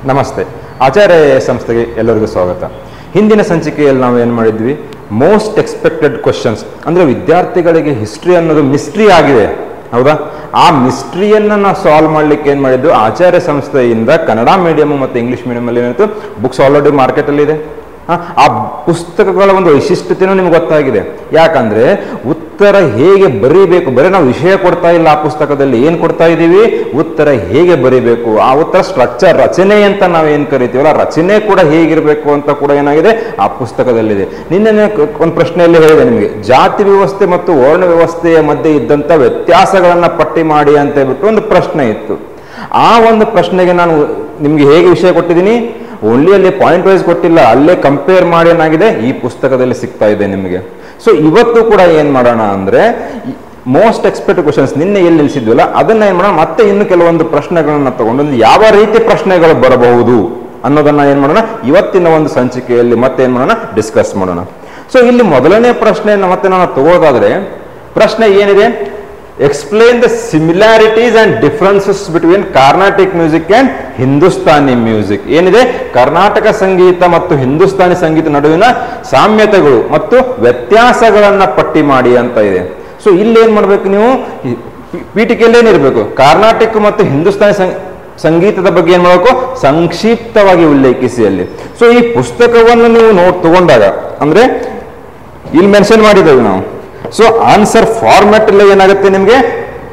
ನಮಸ್ತೆ. ಆಚಾರ್ಯ ಸಂಸ್ಥೆಗೆ ಎಲ್ಲರಿಗೂ ಸ್ವಾಗತ. ಹಿಂದಿನ ಸಂಚಿಕೆಯಲ್ಲಿ ನಾವು ಏನು ಮಾಡಿದ್ವಿ, ಮೋಸ್ಟ್ ಎಕ್ಸ್ಪೆಕ್ಟೆಡ್ ಕ್ವಶನ್ಸ್ ಅಂದರೆ ವಿದ್ಯಾರ್ಥಿಗಳಿಗೆ ಹಿಸ್ಟ್ರಿ ಅನ್ನೋದು ಮಿಸ್ಟ್ರಿ ಆಗಿದೆ, ಹೌದಾ? ಆ ಮಿಸ್ಟ್ರಿಯನ್ನು ನಾವು ಸಾಲ್ವ್ ಮಾಡಲಿಕ್ಕೆ ಏನು ಮಾಡಿದ್ದು, ಆಚಾರ್ಯ ಸಂಸ್ಥೆಯಿಂದ ಕನ್ನಡ ಮೀಡಿಯಮ್ ಮತ್ತು ಇಂಗ್ಲೀಷ್ ಮೀಡಿಯಮಲ್ಲಿ ಏನಾಯಿತು, ಬುಕ್ಸ್ ಆಲ್ರೆಡಿ ಮಾರ್ಕೆಟಲ್ಲಿದೆ. ಆ ಪುಸ್ತಕಗಳ ಒಂದು ವೈಶಿಷ್ಟ್ಯತೆಯೂ ನಿಮ್ಗೆ ಗೊತ್ತಾಗಿದೆ. ಯಾಕಂದರೆ ಉತ್ತರ ಹೇಗೆ ಬರೀಬೇಕು, ಬರೀ ನಾವು ವಿಷಯ ಕೊಡ್ತಾ ಇಲ್ಲ, ಆ ಪುಸ್ತಕದಲ್ಲಿ ಏನು ಕೊಡ್ತಾ ಇದ್ದೀವಿ, ಉತ್ತರ ಹೇಗೆ ಬರೀಬೇಕು, ಆ ಉತ್ತರ ಸ್ಟ್ರಕ್ಚರ್, ರಚನೆ ಅಂತ ನಾವು ಏನು ಕರಿತೀವಲ್ಲ, ರಚನೆ ಕೂಡ ಹೇಗಿರಬೇಕು ಅಂತ ಕೂಡ ಏನಾಗಿದೆ ಆ ಪುಸ್ತಕದಲ್ಲಿದೆ. ನಿನ್ನೆ ಒಂದು ಪ್ರಶ್ನೆಯಲ್ಲಿ ಹೇಳಿದೆ ನಿಮಗೆ, ಜಾತಿ ವ್ಯವಸ್ಥೆ ಮತ್ತು ವರ್ಣ ವ್ಯವಸ್ಥೆಯ ಮಧ್ಯೆ ಇದ್ದಂಥ ವ್ಯತ್ಯಾಸಗಳನ್ನು ಪಟ್ಟಿ ಮಾಡಿ ಅಂತ ಹೇಳ್ಬಿಟ್ಟು ಒಂದು ಪ್ರಶ್ನೆ ಇತ್ತು. ಆ ಒಂದು ಪ್ರಶ್ನೆಗೆ ನಾನು ನಿಮಗೆ ಹೇಗೆ ವಿಷಯ ಕೊಟ್ಟಿದ್ದೀನಿ, ಓನ್ಲಿ ಅಲ್ಲಿ ಪಾಯಿಂಟ್ ವೈಸ್ ಕೊಟ್ಟಿಲ್ಲ, ಅಲ್ಲೇ ಕಂಪೇರ್ ಮಾಡಿ ಏನಾಗಿದೆ ಈ ಪುಸ್ತಕದಲ್ಲಿ ಸಿಗ್ತಾ ಇದೆ ನಿಮಗೆ. ಸೊ ಇವತ್ತು ಕೂಡ ಏನು ಮಾಡೋಣ ಅಂದರೆ, ಮೋಸ್ಟ್ ಎಕ್ಸ್ಪೆಕ್ಟೆಡ್ ಕ್ವಶನ್ಸ್ ನಿನ್ನೆ ಎಲ್ಲಿ ನಿಲ್ಲಿಸಿದ್ವಲ್ಲ ಅದನ್ನ ಏನು ಮಾಡೋಣ, ಮತ್ತೆ ಇನ್ನು ಕೆಲವೊಂದು ಪ್ರಶ್ನೆಗಳನ್ನ ತಗೊಂಡು ಯಾವ ರೀತಿ ಪ್ರಶ್ನೆಗಳು ಬರಬಹುದು ಅನ್ನೋದನ್ನ ಏನು ಮಾಡೋಣ ಇವತ್ತಿನ ಒಂದು ಸಂಚಿಕೆಯಲ್ಲಿ ಮತ್ತೆ ಏನು ಮಾಡೋಣ ಡಿಸ್ಕಸ್ ಮಾಡೋಣ. ಸೊ ಇಲ್ಲಿ ಮೊದಲನೇ ಪ್ರಶ್ನೆಯನ್ನು ಮತ್ತೆ ನಾನು ತಗೋದಾದ್ರೆ, ಪ್ರಶ್ನೆ ಏನಿದೆ, explain the similarities and differences between Carnatic music and Hindustani music. ಏನಿದೆ, ಕರ್ನಾಟಕ ಸಂಗೀತ ಮತ್ತು ಹಿಂದೂಸ್ತಾನಿ ಸಂಗೀತ ನಡುವಿನ ಸಾಮ್ಯತೆಗಳು ಮತ್ತು ವ್ಯತ್ಯಾಸಗಳನ್ನ ಪಟ್ಟಿ ಮಾಡಿ ಅಂತ ಇದೆ. ಸೊ ಇಲ್ಲಿ ಏನ್ ಮಾಡ್ಬೇಕು, ನೀವು ಪೀಠಿಕೆಯಲ್ಲಿ ಏನಿರ್ಬೇಕು, ಕರ್ನಾಟಕ ಮತ್ತು ಹಿಂದೂಸ್ತಾನಿ ಸಂಗೀತದ ಬಗ್ಗೆ ಏನ್ ಮಾಡಬೇಕು, ಸಂಕ್ಷಿಪ್ತವಾಗಿ ಉಲ್ಲೇಖಿಸಿ ಅಲ್ಲಿ. ಸೊ ಈ ಪುಸ್ತಕವನ್ನು ನೀವು ತಗೊಂಡಾಗ ಅಂದ್ರೆ ಇಲ್ಲಿ ಮೆನ್ಷನ್ ಮಾಡಿದ್ದೇವೆ ನಾವು. ಸೊ ಆನ್ಸರ್ ಫಾರ್ಮ್ಯಾಟ್ ಅಲ್ಲಿ ಏನಾಗುತ್ತೆ, ನಿಮಗೆ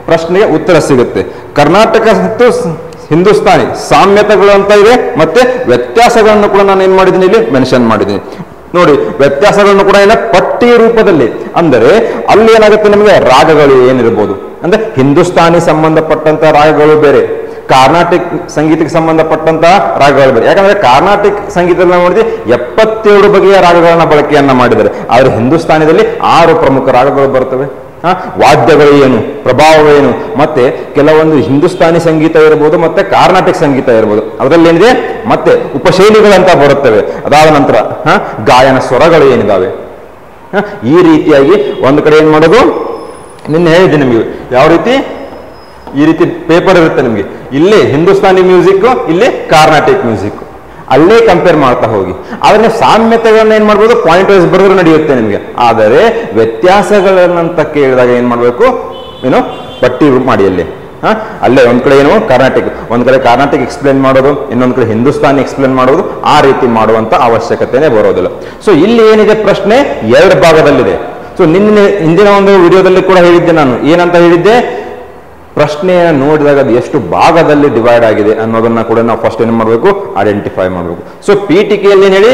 ಪ್ರಶ್ನೆಗೆ ಉತ್ತರ ಸಿಗುತ್ತೆ. ಕರ್ನಾಟಕ ಮತ್ತು ಹಿಂದೂಸ್ತಾನಿ ಸಾಮ್ಯತೆಗಳು ಅಂತ ಇದೆ, ಮತ್ತೆ ವ್ಯತ್ಯಾಸಗಳನ್ನು ಕೂಡ ನಾನು ಏನ್ ಮಾಡಿದ್ದೀನಿ ಇಲ್ಲಿ ಮೆನ್ಷನ್ ಮಾಡಿದ್ದೀನಿ. ನೋಡಿ, ವ್ಯತ್ಯಾಸಗಳನ್ನು ಕೂಡ ಏನ ಪಟ್ಟಿ ರೂಪದಲ್ಲಿ, ಅಂದರೆ ಅಲ್ಲಿ ಏನಾಗುತ್ತೆ ನಿಮಗೆ ರಾಗಗಳು ಏನಿರ್ಬೋದು, ಅಂದ್ರೆ ಹಿಂದೂಸ್ತಾನಿ ಸಂಬಂಧಪಟ್ಟಂತ ರಾಗಗಳು ಬೇರೆ, ಕರ್ನಾಟಕ ಸಂಗೀತಕ್ಕೆ ಸಂಬಂಧಪಟ್ಟಂತಹ ರಾಗಗಳು ಬೇರೆ. ಯಾಕಂದ್ರೆ ಕರ್ನಾಟಕ ಸಂಗೀತದಲ್ಲಿ ನಾವು ನೋಡಿದ್ವಿ 77 ಬಗೆಯ ರಾಗಗಳನ್ನ ಬಳಕೆಯನ್ನ ಮಾಡಿದ್ದಾರೆ, ಆದರೆ ಹಿಂದೂಸ್ತಾನದಲ್ಲಿ 6 ಪ್ರಮುಖ ರಾಗಗಳು ಬರ್ತವೆ. ವಾದ್ಯಗಳು ಏನು, ಪ್ರಭಾವವೇನು, ಮತ್ತೆ ಕೆಲವೊಂದು ಹಿಂದೂಸ್ತಾನಿ ಸಂಗೀತ ಇರ್ಬೋದು, ಮತ್ತೆ ಕರ್ನಾಟಕ ಸಂಗೀತ ಇರ್ಬೋದು, ಅದರಲ್ಲಿ ಏನಿದೆ ಮತ್ತೆ ಉಪಶೈಲಿಗಳಂತ ಬರುತ್ತವೆ. ಅದಾದ ನಂತರ ಗಾಯನ ಸ್ವರಗಳು ಏನಿದಾವೆ, ಈ ರೀತಿಯಾಗಿ ಒಂದು ಕಡೆ ಏನ್ ಮಾಡೋದು, ನಿನ್ನೆ ಹೇಳಿದ್ದೆ ನಿಮಗೆ ಯಾವ ರೀತಿ, ಈ ರೀತಿ ಪೇಪರ್ ಇರುತ್ತೆ ನಿಮಗೆ, ಇಲ್ಲಿ ಹಿಂದೂಸ್ತಾನಿ ಮ್ಯೂಸಿಕ್, ಇಲ್ಲಿ ಕರ್ನಾಟಕ ಮ್ಯೂಸಿಕ್, ಅಲ್ಲೇ ಕಂಪೇರ್ ಮಾಡ್ತಾ ಹೋಗಿ. ಆದ್ರೆ ಸಾಮ್ಯತೆಗಳನ್ನ ಏನ್ ಮಾಡ್ಬೋದು, ಪಾಯಿಂಟ್ ವೈಸ್ ಬರೆದ್ರು ನಡೆಯುತ್ತೆ ನಿಮಗೆ. ಆದರೆ ವ್ಯತ್ಯಾಸಗಳನ್ನಂತ ಕೇಳಿದಾಗ ಏನ್ ಮಾಡ್ಬೇಕು, ಏನೋ ಪಟ್ಟಿ ಮಾಡಿ ಅಲ್ಲಿ ಅಲ್ಲೇ ಒಂದ್ ಕಡೆ ಏನು ಕರ್ನಾಟಕ, ಒಂದ್ ಕಡೆ ಕರ್ನಾಟಕ ಎಕ್ಸ್ಪ್ಲೇನ್ ಮಾಡೋದು, ಇನ್ನೊಂದ್ ಕಡೆ ಹಿಂದೂಸ್ತಾನಿ ಎಕ್ಸ್ಪ್ಲೇನ್ ಮಾಡೋದು, ಆ ರೀತಿ ಮಾಡುವಂತ ಅವಶ್ಯಕತೆನೇ ಬರೋದಿಲ್ಲ. ಸೊ ಇಲ್ಲಿ ಏನಿದೆ ಪ್ರಶ್ನೆ 2 ಭಾಗದಲ್ಲಿದೆ. ಸೊ ಹಿಂದಿನ ಒಂದು ವಿಡಿಯೋದಲ್ಲಿ ಕೂಡ ಹೇಳಿದ್ದೆ ನಾನು, ಏನಂತ ಹೇಳಿದ್ದೆ, ಪ್ರಶ್ನೆಯನ್ನು ನೋಡಿದಾಗ ಅದು ಎಷ್ಟು ಭಾಗದಲ್ಲಿ ಡಿವೈಡ್ ಆಗಿದೆ ಅನ್ನೋದನ್ನ ಕೂಡ ನಾವು ಫಸ್ಟ್ ಏನು ಮಾಡಬೇಕು, ಐಡೆಂಟಿಫೈ ಮಾಡಬೇಕು. ಸೊ ಪೀಠಿಕೆಯಲ್ಲಿ ಏನು ಹೇಳಿ,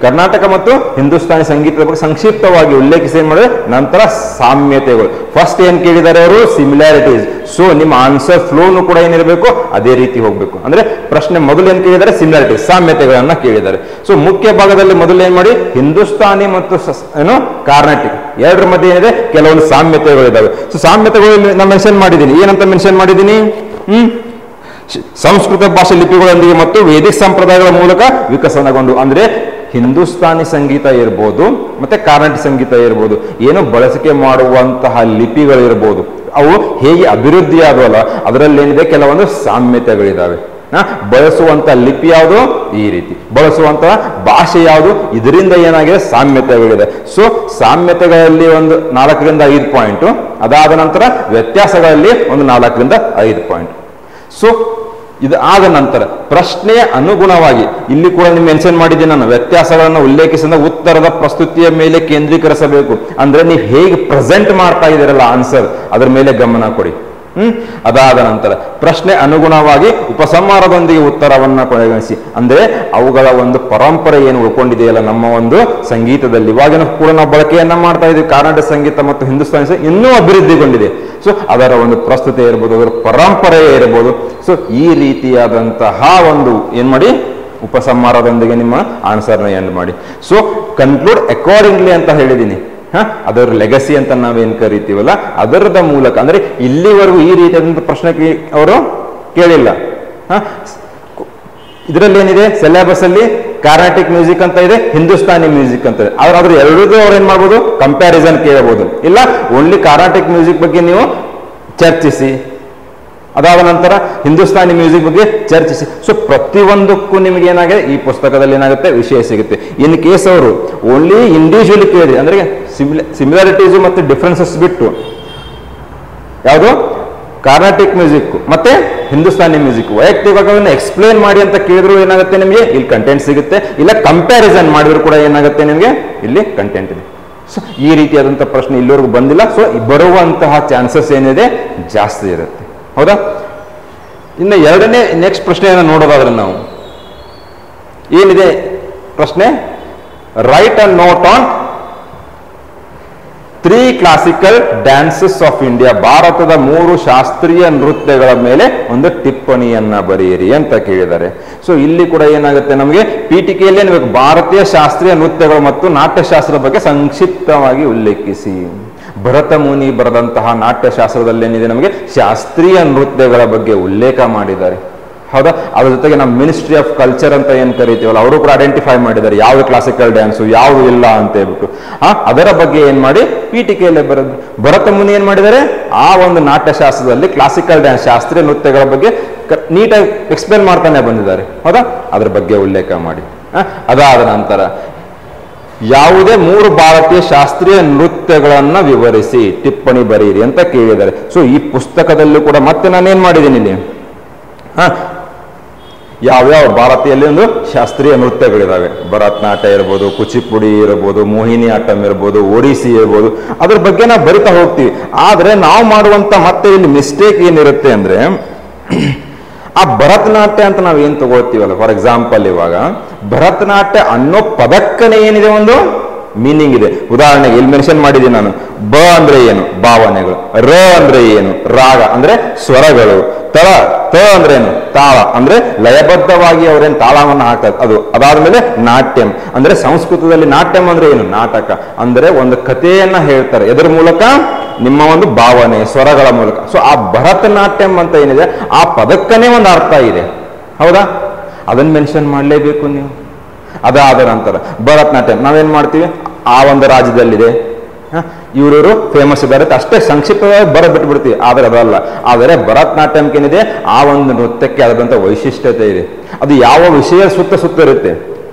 ಕರ್ನಾಟಕ ಮತ್ತು ಹಿಂದೂಸ್ತಾನಿ ಸಂಗೀತದ ಬಗ್ಗೆ ಸಂಕ್ಷಿಪ್ತವಾಗಿ ಉಲ್ಲೇಖಿಸಿ ಏನ್ ಮಾಡಿದ್ರೆ, ನಂತರ ಸಾಮ್ಯತೆಗಳು. ಫಸ್ಟ್ ಏನ್ ಕೇಳಿದ್ದಾರೆ ಅವರು, ಸಿಮಿಲಾರಿಟೀಸ್. ಸೊ ನಿಮ್ಮ ಆನ್ಸರ್ ಫ್ಲೋನು ಕೂಡ ಏನಿರಬೇಕು, ಅದೇ ರೀತಿ ಹೋಗ್ಬೇಕು. ಅಂದ್ರೆ ಪ್ರಶ್ನೆ ಮೊದಲು ಏನ್ ಕೇಳಿದ್ದಾರೆ, ಸಿಮಿಲಾರಿಟೀಸ್, ಸಾಮ್ಯತೆಗಳನ್ನ ಕೇಳಿದ್ದಾರೆ. ಸೊ ಮುಖ್ಯ ಭಾಗದಲ್ಲಿ ಮೊದಲು ಏನ್ ಮಾಡಿ, ಹಿಂದೂಸ್ತಾನಿ ಮತ್ತು ಏನು ಕರ್ನಾಟಕ ಎರಡರ ಮಧ್ಯೆ ಏನಿದೆ ಕೆಲವೊಂದು ಸಾಮ್ಯತೆಗಳಿದ್ದಾವೆ. ಸೊ ಸಾಮ್ಯತೆಗಳು ನಾನು ಮೆನ್ಷನ್ ಮಾಡಿದ್ದೀನಿ, ಏನಂತ ಮೆನ್ಷನ್ ಮಾಡಿದ್ದೀನಿ, ಸಂಸ್ಕೃತ ಭಾಷೆ ಲಿಪಿಗಳೊಂದಿಗೆ ಮತ್ತು ವೇದಿಕ ಸಂಪ್ರದಾಯಗಳ ಮೂಲಕ ವಿಕಸನಗೊಂಡು, ಅಂದ್ರೆ ಹಿಂದೂಸ್ತಾನಿ ಸಂಗೀತ ಇರ್ಬೋದು ಮತ್ತೆ ಕರ್ನಾಟಕ ಸಂಗೀತ ಇರ್ಬೋದು, ಏನು ಬಳಸಿಕೆ ಮಾಡುವಂತಹ ಲಿಪಿಗಳು ಇರ್ಬೋದು, ಅವು ಹೇಗೆ ಅಭಿವೃದ್ಧಿ ಆದವಲ್ಲ ಅದರಲ್ಲಿ ಏನಿದೆ ಕೆಲವೊಂದು ಸಾಮ್ಯತೆಗಳಿದಾವೆ. ಬಳಸುವಂತ ಲಿಪಿ ಯಾವುದು, ಈ ರೀತಿ ಬಳಸುವಂತಹ ಭಾಷೆ ಯಾವುದು, ಇದರಿಂದ ಏನಾಗಿದೆ ಸಾಮ್ಯತೆಗಳಿದೆ. ಸೊ ಸಾಮ್ಯತೆಗಳಲ್ಲಿ ಒಂದು 4 ರಿಂದ 5 ಪಾಯಿಂಟ್, ಅದಾದ ನಂತರ ವ್ಯತ್ಯಾಸಗಳಲ್ಲಿ ಒಂದು 4 ರಿಂದ 5 ಪಾಯಿಂಟ್. ಸೊ ಇದು ಆದ ನಂತರ ಪ್ರಶ್ನೆಯ ಅನುಗುಣವಾಗಿ ಇಲ್ಲಿ ಕೂಡ ನೀವು ಮೆನ್ಷನ್ ಮಾಡಿದ್ದೀನಿ ನಾನು, ವ್ಯತ್ಯಾಸಗಳನ್ನು ಉಲ್ಲೇಖಿಸಿದ ಉತ್ತರದ ಪ್ರಸ್ತುತಿಯ ಮೇಲೆ ಕೇಂದ್ರೀಕರಿಸಬೇಕು. ಅಂದ್ರೆ ನೀವು ಹೇಗೆ ಪ್ರೆಸೆಂಟ್ ಮಾಡ್ತಾ ಇದ್ದೀರಲ್ಲ ಆನ್ಸರ್, ಅದರ ಮೇಲೆ ಗಮನ ಕೊಡಿ. ಅದಾದ ನಂತರ ಪ್ರಶ್ನೆ ಅನುಗುಣವಾಗಿ ಉಪಸಂಹಾರದೊಂದಿಗೆ ಉತ್ತರವನ್ನ ಪರಿಗಣಿಸಿ. ಅಂದ್ರೆ ಅವುಗಳ ಒಂದು ಪರಂಪರೆ ಏನು ಉಳ್ಕೊಂಡಿದೆಯಲ್ಲ ನಮ್ಮ ಒಂದು ಸಂಗೀತದಲ್ಲಿ, ಇವಾಗಿನ ಕೂಡ ನಾವು ಬಳಕೆಯನ್ನ ಮಾಡ್ತಾ ಇದ್ದೀವಿ, ಕರ್ನಾಟಕ ಸಂಗೀತ ಮತ್ತು ಹಿಂದೂಸ್ತಾನಿ ಸಂಗೀತ ಇನ್ನೂ ಅಭಿವೃದ್ಧಿಗೊಂಡಿದೆ. ಸೊ ಅದರ ಒಂದು ಪ್ರಸ್ತುತಿ ಇರ್ಬೋದು, ಅದರ ಪರಂಪರೆ ಇರ್ಬೋದು. ಸೊ ಈ ರೀತಿಯಾದಂತಹ ಒಂದು ಏನ್ ಮಾಡಿ, ಉಪಸಂಹಾರದೊಂದಿಗೆ ನಿಮ್ಮ ಆನ್ಸರ್ನ ಎಂಡ್ ಮಾಡಿ. ಸೊ ಕನ್ಕ್ಲೂಡ್ ಅಕಾರ್ಡಿಂಗ್ಲಿ ಅಂತ ಹೇಳಿದ್ದೀನಿ. ಅದರ ಲೆಗಸಿ ಅಂತ ನಾವೇನ್ ಕರಿತೀವಲ್ಲ ಅದರದ ಮೂಲಕ, ಅಂದ್ರೆ ಇಲ್ಲಿವರೆಗೂ ಈ ರೀತಿಯಾದಂತಹ ಪ್ರಶ್ನೆ ಅವರು ಕೇಳಿಲ್ಲ. ಇದರಲ್ಲಿ ಏನಿದೆ, ಸಿಲೆಬಸ್ ಅಲ್ಲಿ ಕರ್ನಾಟಕ ಮ್ಯೂಸಿಕ್ ಅಂತ ಇದೆ, ಹಿಂದೂಸ್ತಾನಿ ಮ್ಯೂಸಿಕ್ ಅಂತ ಇದೆ. ಆದ್ರೆ ಎರಡೂ ಅವ್ರು ಏನ್ ಮಾಡ್ಬೋದು, ಕಂಪ್ಯಾರಿಸನ್ ಕೇಳಬಹುದು. ಇಲ್ಲ ಓನ್ಲಿ ಕರ್ನಾಟಕ ಮ್ಯೂಸಿಕ್ ಬಗ್ಗೆ ನೀವು ಚರ್ಚಿಸಿ, ಅದಾದ ನಂತರ ಹಿಂದೂಸ್ತಾನಿ ಮ್ಯೂಸಿಕ್ ಬಗ್ಗೆ ಚರ್ಚಿಸಿ. ಸೊ ಪ್ರತಿಯೊಂದಕ್ಕೂ ನಿಮಗೆ ಏನಾಗಿದೆ ಈ ಪುಸ್ತಕದಲ್ಲಿ ಏನಾಗುತ್ತೆ ವಿಷಯ ಸಿಗುತ್ತೆ. ಇನ್ ಕೇಸ್ ಅವರು ಓನ್ಲಿ ಇಂಡಿವಿಜುವಲಿ ಕೇಳಿದ್ರೆ ಅಂದ್ರೆ ಸಿಮಿಲಾರಿಟೀಸ್ ಮತ್ತು ಡಿಫ್ರೆನ್ಸಸ್ ಬಿಟ್ಟು ಯಾವುದು ಕಾರ್ನಾಟಿಕ್ ಮ್ಯೂಸಿಕ್ ಮತ್ತೆ ಹಿಂದೂಸ್ತಾನಿ ಮ್ಯೂಸಿಕ್ ವೈಯಕ್ತಿಕವಾಗಿ ಎಕ್ಸ್ಪ್ಲೇನ್ ಮಾಡಿ ಅಂತ ಕೇಳಿದ್ರು ಏನಾಗುತ್ತೆ ನಿಮಗೆ ಇಲ್ಲಿ ಕಂಟೆಂಟ್ ಸಿಗುತ್ತೆ. ಇಲ್ಲ ಕಂಪ್ಯಾರಿಸನ್ ಮಾಡಿದ್ರು ಕೂಡ ಏನಾಗುತ್ತೆ ನಿಮಗೆ ಇಲ್ಲಿ ಕಂಟೆಂಟ್ ಇದೆ. ಸೊ ಈ ರೀತಿಯಾದಂತಹ ಪ್ರಶ್ನೆ ಇಲ್ಲಿವರೆಗೂ ಬಂದಿಲ್ಲ. ಸೊ ಬರುವಂತಹ ಚಾನ್ಸಸ್ ಏನಿದೆ ಜಾಸ್ತಿ ಇರುತ್ತೆ. ಹೌದಾ? ಇನ್ನು ಎರಡನೇ ನೆಕ್ಸ್ಟ್ ಪ್ರಶ್ನೆಯನ್ನು ನೋಡೋದಾದ್ರೆ ನಾವು ಏನಿದೆ ಪ್ರಶ್ನೆ, write a note on 3 classical dances of India. ಭಾರತದ 3 ಶಾಸ್ತ್ರೀಯ ನೃತ್ಯಗಳ ಮೇಲೆ ಒಂದು ಟಿಪ್ಪಣಿಯನ್ನ ಬರೆಯಿರಿ ಅಂತ ಕೇಳಿದ್ದಾರೆ. ಸೊ ಇಲ್ಲಿ ಕೂಡ ಏನಾಗುತ್ತೆ ನಮಗೆ ಪೀಠಿಕೆಯಲ್ಲಿ ಏನ್ಬೇಕು, ಭಾರತೀಯ ಶಾಸ್ತ್ರೀಯ ನೃತ್ಯಗಳು ಮತ್ತು ನಾಟ್ಯಶಾಸ್ತ್ರದ ಬಗ್ಗೆ ಸಂಕ್ಷಿಪ್ತವಾಗಿ ಉಲ್ಲೇಖಿಸಿ. ಭರತ ಮುನಿ ಬರೆದಂತಹ ನಾಟ್ಯಶಾಸ್ತ್ರದಲ್ಲಿ ಏನಿದೆ ನಮಗೆ ಶಾಸ್ತ್ರೀಯ ನೃತ್ಯಗಳ ಬಗ್ಗೆ ಉಲ್ಲೇಖ ಮಾಡಿದ್ದಾರೆ. ಹೌದಾ? ಅದ್ರ ಜೊತೆಗೆ ನಮ್ಮ ಮಿನಿಸ್ಟ್ರಿ ಆಫ್ ಕಲ್ಚರ್ ಅಂತ ಏನ್ ಕರಿತೀವಲ್ಲ ಅವರು ಕೂಡ ಐಡೆಂಟಿಫೈ ಮಾಡಿದ್ದಾರೆ ಯಾವ್ದು ಕ್ಲಾಸಿಕಲ್ ಡ್ಯಾನ್ಸು ಯಾವ್ದು ಇಲ್ಲ ಅಂತ ಹೇಳ್ಬಿಟ್ಟು. ಅದರ ಬಗ್ಗೆ ಏನ್ ಮಾಡಿ ಪೀಠಿಕೆಯಲ್ಲೇ ಬರೋದು. ಭರತ ಮುನಿ ಏನ್ ಮಾಡಿದ್ದಾರೆ, ಆ ಒಂದು ನಾಟ್ಯಶಾಸ್ತ್ರದಲ್ಲಿ ಕ್ಲಾಸಿಕಲ್ ಡ್ಯಾನ್ಸ್ ಶಾಸ್ತ್ರೀಯ ನೃತ್ಯಗಳ ಬಗ್ಗೆ ನೀಟಾಗಿ ಎಕ್ಸ್ಪ್ಲೇನ್ ಮಾಡ್ತಾನೆ ಬಂದಿದ್ದಾರೆ. ಹೌದಾ? ಅದ್ರ ಬಗ್ಗೆ ಉಲ್ಲೇಖ ಮಾಡಿ. ಅದಾದ ನಂತರ ಯಾವುದೇ 3 ಭಾರತೀಯ ಶಾಸ್ತ್ರೀಯ ನೃತ್ಯಗಳನ್ನ ವಿವರಿಸಿ ಟಿಪ್ಪಣಿ ಬರೆಯಿರಿ ಅಂತ ಕೇಳಿದ್ದಾರೆ. ಸೊ ಈ ಪುಸ್ತಕದಲ್ಲೂ ಕೂಡ ಮತ್ತೆ ನಾನೇನ್ ಮಾಡಿದ್ದೀನಿ ಇಲ್ಲಿ ಯಾವ್ಯಾವ ಭಾರತೀಯಲ್ಲಿ ಒಂದು ಶಾಸ್ತ್ರೀಯ ನೃತ್ಯಗಳಿದಾವೆ. ಭರತನಾಟ್ಯ ಇರ್ಬೋದು, ಕುಚಿಪುಡಿ ಇರ್ಬೋದು, ಮೋಹಿನಿ ಆಟಂ ಇರ್ಬೋದು, ಒಡಿಸಿ ಇರ್ಬೋದು, ಅದ್ರ ಬಗ್ಗೆ ನಾವು ಬರಿತಾ ಹೋಗ್ತೀವಿ. ಆದ್ರೆ ನಾವು ಮಾಡುವಂತ ಮತ್ತೆ ಇಲ್ಲಿ ಮಿಸ್ಟೇಕ್ ಏನಿರುತ್ತೆ ಅಂದ್ರೆ ಆ ಭರತನಾಟ್ಯ ಅಂತ ನಾವು ಏನ್ ತಗೊಳ್ತೀವಲ್ಲ, ಫಾರ್ ಎಕ್ಸಾಂಪಲ್ ಇವಾಗ ಭರತನಾಟ್ಯ ಅನ್ನೋ ಪದಕ್ಕನೇ ಏನಿದೆ ಒಂದು ಮೀನಿಂಗ್ ಇದೆ. ಉದಾಹರಣೆಗೆ ಇಲ್ಲಿ ಮೆನ್ಷನ್ ಮಾಡಿದ್ದೀನಿ ನಾನು, ಬ ಅಂದ್ರೆ ಏನು ಭಾವನೆಗಳು, ರ ಅಂದ್ರೆ ಏನು ರಾಗ ಅಂದ್ರೆ ಸ್ವರಗಳು, ತ ಅಂದ್ರೆ ಏನು ತಾಳ ಅಂದ್ರೆ ಲಯಬದ್ಧವಾಗಿ ಅವ್ರೇನು ತಾಳವನ್ನು ಹಾಕ್ತಾರೆ ಅದು. ಅದಾದ್ಮೇಲೆ ನಾಟ್ಯಂ ಅಂದ್ರೆ ಸಂಸ್ಕೃತದಲ್ಲಿ ನಾಟ್ಯಂ ಅಂದ್ರೆ ಏನು ನಾಟಕ ಅಂದ್ರೆ ಒಂದು ಕಥೆಯನ್ನ ಹೇಳ್ತಾರೆ ಎದರ ಮೂಲಕ, ನಿಮ್ಮ ಒಂದು ಭಾವನೆ ಸ್ವರಗಳ ಮೂಲಕ. ಸೊ ಆ ಭರತನಾಟ್ಯಂ ಅಂತ ಏನಿದೆ ಆ ಪದಕ್ಕನೇ ಒಂದು ಅರ್ಥ ಇದೆ. ಹೌದಾ? ಅದನ್ನ ಮೆನ್ಷನ್ ಮಾಡಲೇಬೇಕು ನೀವು. ಅದಾದ ನಂತರ ಭರತನಾಟ್ಯಂ ನಾವೇನ್ ಮಾಡ್ತೀವಿ, ಆ ಒಂದು ರಾಜ್ಯದಲ್ಲಿದೆ, ಇವರು ಫೇಮಸ್ ಇದ್ದಾರೆ ಅಷ್ಟೇ ಸಂಕ್ಷಿಪ್ತವಾಗಿ ಬಿಟ್ಬಿಡ್ತೀವಿ. ಆದ್ರೆ ಅದಲ್ಲ. ಆದರೆ ಭರತನಾಟ್ಯಂಕೇನಿದೆ ಆ ಒಂದು ನೃತ್ಯಕ್ಕೆ ಆದಂತ ವೈಶಿಷ್ಟ್ಯತೆ ಇದೆ. ಅದು ಯಾವ ವಿಷಯ ಸುತ್ತ ಇರುತ್ತೆ.